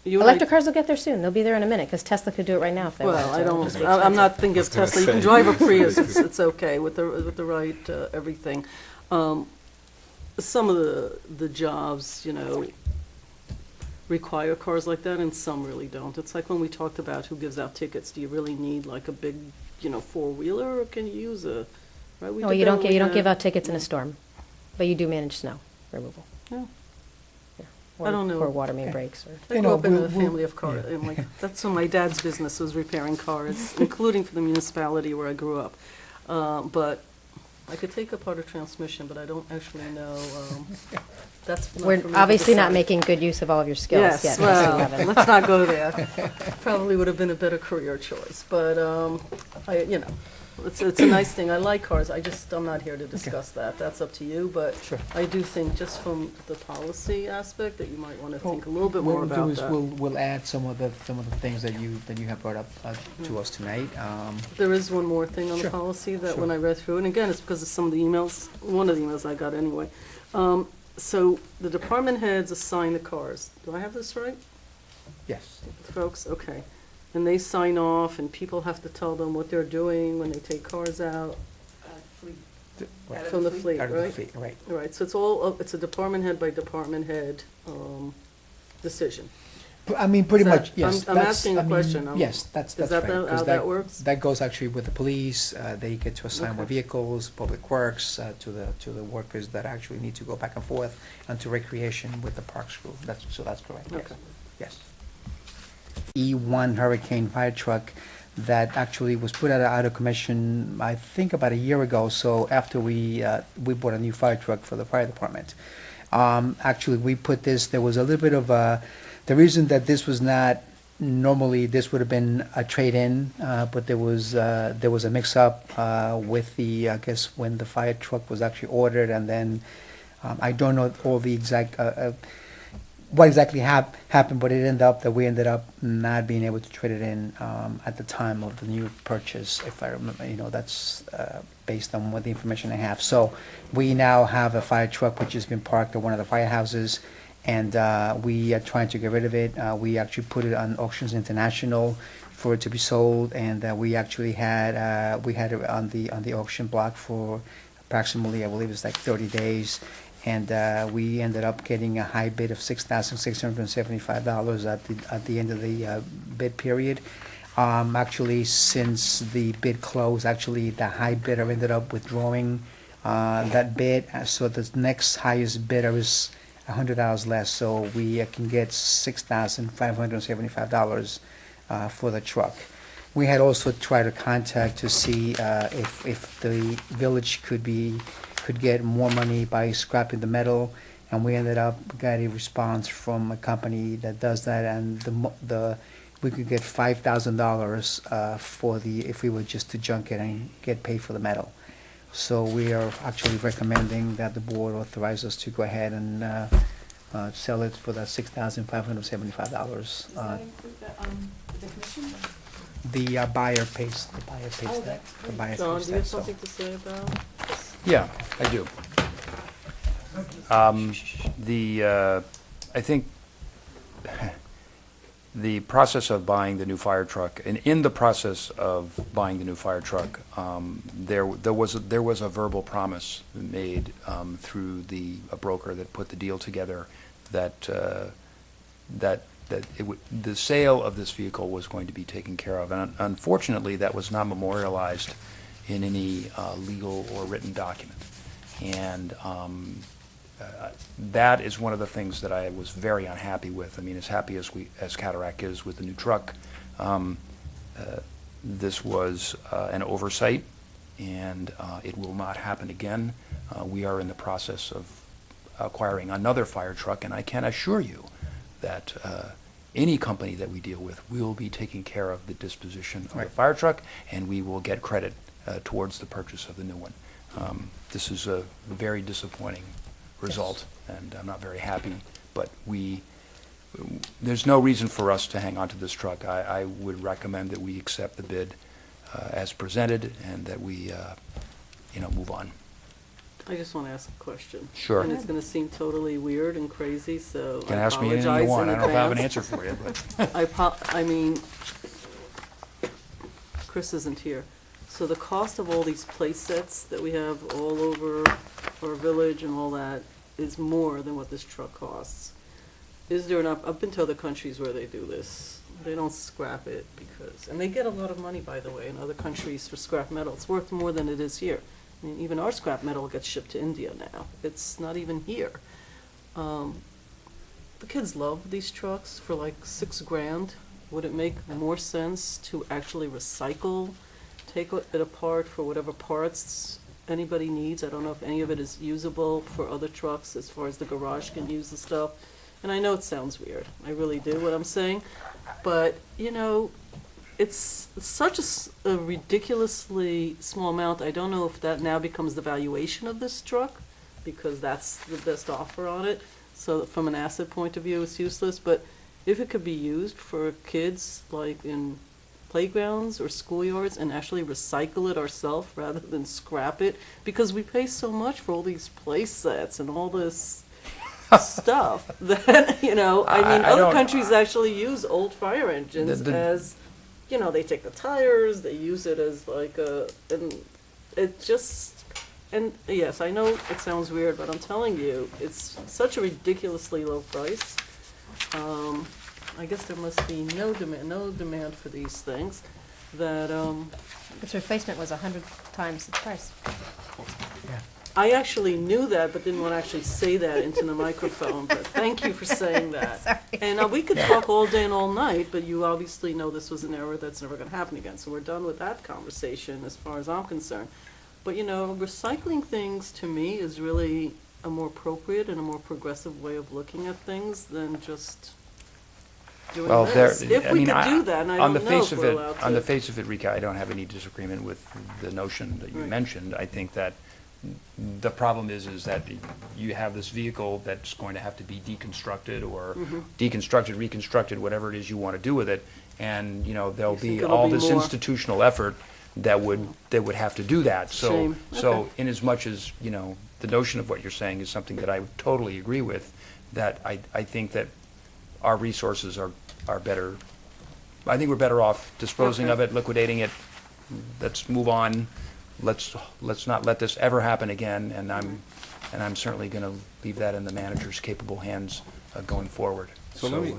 You and I- electric cars will get there soon. They'll be there in a minute because Tesla could do it right now if they wanted Well, to. I It'll just don't, be I'm expensive. not thinking of gonna Tesla, you can say. drive a Prius, it's okay with the right, everything. Some of the jobs, require cars like that and some really don't. It's like when we talked about who gives out tickets, do you really need like a big, four-wheeler, or can you use a, right? We No, did you that don't when get, we you don't give had- out tickets in a storm, but you do manage snow removal. Yeah. Or, I don't know. Or water main breaks or. I grew up in a family of cars, and that's when my dad's business was repairing cars, including for the municipality where I grew up. But I could take apart a transmission, but I don't actually know, that's not We're for me to obviously not decide. making good use of all of your skills Yes, yet, Mr. well, Levin. let's not go there. Probably would have been a better career choice, but, It's a nice thing. I like cars. I'm not here to discuss that. That's up to you, but Sure. I do think just from the policy aspect that you might want to Well, think a little bit what more we'll do about is that. we'll add some of the things that you have brought up to us tonight. There is one more thing on the Sure, policy that sure. when I read through, and again, it's because of some of the emails, one of the emails I got anyway. So the department heads assign the cars. Do I have this right, Yes. folks? Okay. And they sign off, and people have to tell them what they're doing when they take cars out Right. from the fleet, Out of the right? fleet, right. Right, so it's all, it's a department head by department head decision. I mean, pretty Is that- much, yes. I'm that's- asking a I mean, question. Yes, that's Is right. that how 'cause that works? That goes actually with the police. They get to assign more Okay. vehicles, public works, to the workers that actually need to go back and forth, and to recreation with the parks crew. So that's correct, yes. Okay. Yes. E1 Hurricane fire truck that actually was put out of commission, I think about a year ago, so after we bought a new fire truck for the fire department. Actually, we put this, there was a little bit of the reason that this was not, normally this would have been a trade-in, but there was a mix-up with the, I guess, when the fire truck was actually ordered, and then I don't know all the exact, what exactly happened, but it ended up that we ended up not being able to trade it in at the time of the new purchase, if I remember, that's based on what the information I have. So we now have a fire truck which has been parked at one of the firehouses, and we are trying to get rid of it. We actually put it on Auctions International for it to be sold, and we actually had it on the auction block for approximately, I believe it's like 30 days. And we ended up getting a high bid of $6,675 at the end of the bid period. Actually, since the bid closed, actually the high bidder ended up withdrawing that bid. So the next highest bidder is $100 less. So we can get $6,575 for the truck. We had also tried to contact to see if the village could get more money by scrapping the metal, and we ended up getting a response from a company that does that, and we could get $5,000 if we were just to junk it and get paid for the metal. So we are actually recommending that the board authorize us to go ahead and sell it for that $6,575. The commission? The buyer pays that. The buyer John, pays do you have that, so. something to say about this? Yeah, I do. I think the process of buying the new fire truck, and in the process of buying the new fire truck, there was a verbal promise made through a broker that put the deal together that the sale of this vehicle was going to be taken care of. And unfortunately, that was not memorialized in any legal or written document. And that is one of the things that I was very unhappy with. I mean, as happy as Cataract is with the new truck, this was an oversight, and it will not happen again. We are in the process of acquiring another fire truck, and I can assure you that any company that we deal with will be taking care of the disposition of the fire truck, and we will get credit towards the purchase of the new one. This is a very disappointing result, and I'm not very happy, but there's no reason for us to hang on to this truck. I would recommend that we accept the bid as presented, and that we move on. I just want to ask a question. Sure. And it's going to seem totally weird and crazy, so You can I ask me anything apologize you want. in I don't know if I have an advance. answer for you, but I mean, Chris isn't here. So the cost of all these play sets that we have all over our village and all that is more than what this truck costs. Is there enough, I've been to other countries where they do this. They don't scrap it and they get a lot of money, by the way, in other countries for scrap metal. It's worth more than it is here. I mean, even our scrap metal gets shipped to India now. It's not even here. The kids love these trucks for like $6,000. Would it make more sense to actually recycle, take it apart for whatever parts anybody needs? I don't know if any of it is usable for other trucks as far as the garage can use the stuff. And I know it sounds weird. I really do what I'm saying. But, it's such a ridiculously small amount. I don't know if that now becomes the valuation of this truck, because that's the best offer on it. So from an asset point of view, it's useless. But if it could be used for kids, like in playgrounds or schoolyards, and actually recycle it ourselves rather than scrap it, because we pay so much for all these play sets and all this stuff that, you know, I mean, I other don't- countries actually use old fire engines The- as, you know, they take the tires, they use it as like a, and it just, and yes, I know it sounds weird, but I'm telling you, it's such a ridiculously low price. I guess there must be no demand for these things, that, Its replacement was 100 times the price. I actually knew that, but didn't want to actually say that into the microphone, but thank you for saying that. Sorry. And we could talk all day and all night, but you obviously know this was an error that's never going to happen again, so we're done with that conversation as far as I'm concerned. But, you know, recycling things to me is really a more appropriate and a more progressive way of looking at things than just doing Well, there, this. If I we mean, could do that, and I on don't the know face if of we're it, allowed on the to. face of it, Rika, I don't have any disagreement with the notion that you Right. mentioned. I think that the problem is that you have this vehicle that's going to have to be deconstructed or Mhm. deconstructed, reconstructed, whatever it is you want to do with it. And, you know, there'll You think be it'll all be this more- institutional effort that would have to do that. So, Shame. so Okay. in as much as, you know, the notion of what you're saying is something that I would totally agree with, that I think that our resources are better. I think we're better off disposing Okay. of it, liquidating it. Let's move on. Let's not let this ever happen again, and I'm certainly going to leave that in the manager's capable hands going forward. So let me,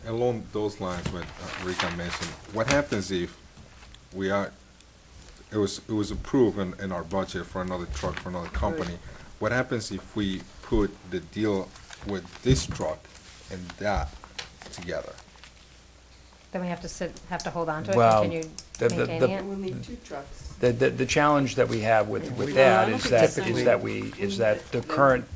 along those lines, what Rika mentioned, what happens if we are, it was approved in our budget for another truck for another company. What happens if we put the deal with this truck and that together? Then we have to hold on to it, Well, continue the- maintaining it. We'll need two trucks. The challenge that we have with Well, I that don't is think that, it's the is that the current,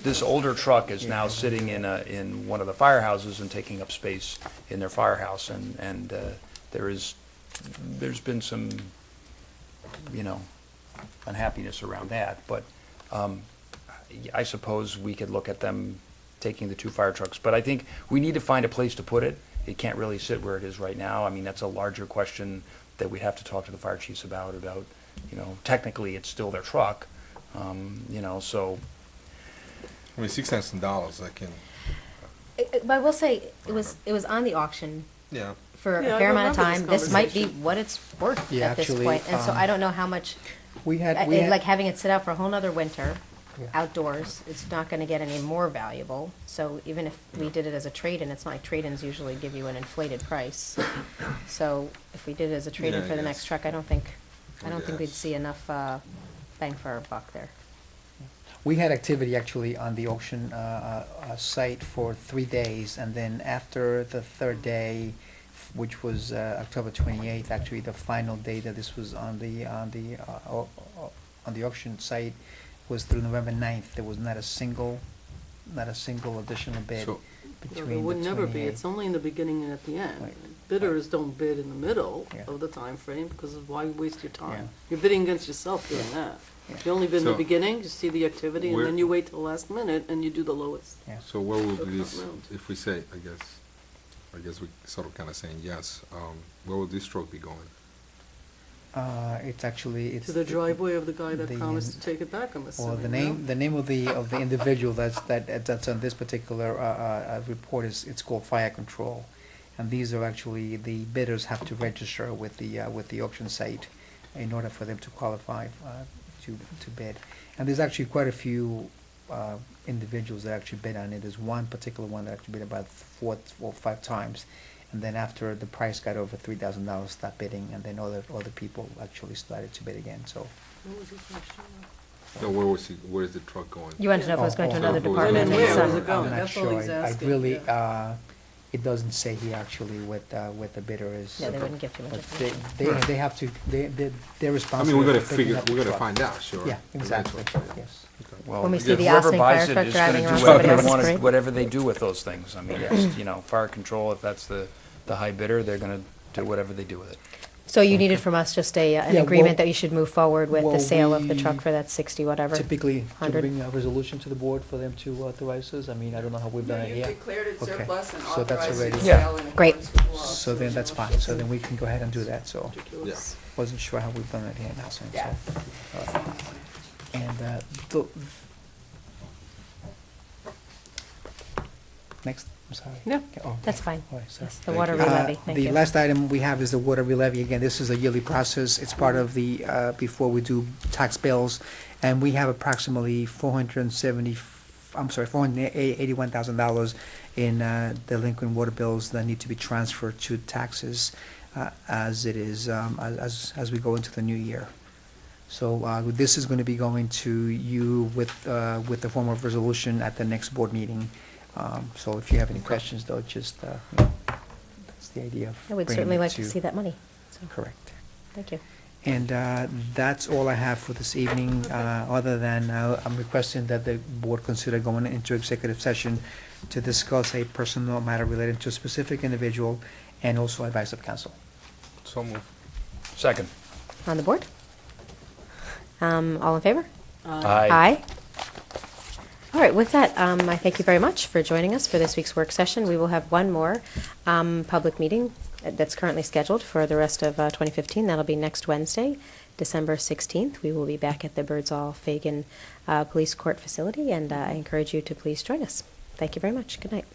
this older truck is now sitting in one of the firehouses and taking up space in their firehouse, and there's been some, you know, unhappiness around that, but I suppose we could look at them taking the two fire trucks, but I think we need to find a place to put it. It can't really sit where it is right now. I mean, that's a larger question that we'd have to talk to the fire chiefs about, you know, technically it's still their truck, you know, so. I mean, $6,000, I can, But I will say, it was on the auction yeah. for Yeah, a I fair amount of remember this time. This might be conversation. what it's worth Yeah, at this actually, point. And so I don't know how much, We had, we had. like having it sit out for a whole nother winter Yeah. outdoors, it's not gonna get any more valuable. So even if we did it as a trade-in, it's not like trade-ins usually give you an inflated price. So if we did it as a trade-in Yeah, for the yes. next truck, I don't think we'd Yes. see enough bang for our buck there. We had activity actually on the auction site for 3 days, and then after the third day, which was October 28th, actually the final day that this was on the auction site, was through November 9th. There was not a single additional bid So- between There the would never be, 28th. it's only in the beginning and at the end. Right. Bidders don't bid in the middle Yeah. of the time frame, because why waste your Yeah. time? You're bidding against yourself doing that. Yeah. You only bid in the So- beginning, you see the activity, and Where- then you wait till the last minute and you do the lowest. So where will Upfront this, round. if we say, I guess we sort of kind of saying yes, where will this truck be going? It's actually, it's. To the driveway of the guy that the- promised to take it back, I'm Or assuming, the no? name of the individual that's on this particular report it's called Fire Control. And these are actually, the bidders have to register with the auction site in order for them to qualify to bid. And there's actually quite a few individuals that actually bid on it. There's one particular one that actually bid about 4 or 5 times. And then after the price got over $3,000, stopped bidding, and then other people actually started to bid again, so. What was his question? No, where is the truck going? You wanted to know if it was going to Oh, another oh, department. When and and where some- was it going? I'm not That's all sure. he's I asking, really, yeah. it doesn't say here actually what the bidder is. Yeah, they wouldn't give too much But information. they have to, they're I responsible. mean, we're gonna for picking figure, up the we're gonna truck. find out, sure. Yeah, exactly, eventually. yes. Well, When we see if the whoever Ossining buys fire it truck is gonna driving do around whatever somebody they else's wanna- parade. Whatever they do with those things. I mean, it's, you know, fire control, if that's the high bidder, they're gonna do whatever they do with it. So you needed from us just an Yeah, agreement well- that you should move forward with well, the sale of the we truck for that 60 whatever? Typically, to 100? bring a resolution to the board for them to authorize us. I mean, I don't know how we've done it yet. declared it Okay. surplus and So that's authorized already- its Yeah. sale in Great. accordance with law. So then that's fine. So then we can go ahead and do that, so. Ridiculous. Wasn't sure how we've done it here in Nelson, so. Yeah. And, next, I'm sorry. Yeah. Okay, oh, That's fine. all right, sorry. Yes, the water levy, thank you. The last item we have is the water levy. Again, this is a yearly process. It's part of the, before we do tax bills. And we have approximately $481,000 in delinquent water bills that need to be transferred to taxes as it is, as we go into the new year. So this is going to be going to you with the form of resolution at the next board meeting. So if you have any questions, though, just, that's the idea of I would bringing certainly it like to see that money. So, Correct. thank you. And that's all I have for this evening, other than I'm requesting that the board consider going into executive session to discuss a personal matter related to a specific individual and also advice of counsel. So move. Second. On the board? All in favor? Aye. All right, with that, I thank you very much for joining us for this week's work session. We will have one more public meeting that's currently scheduled for the rest of 2015. That'll be next Wednesday, December 16th. We will be back at the Birdsall Fagan Police Court facility, and I encourage you to please join us. Thank you very much. Good night.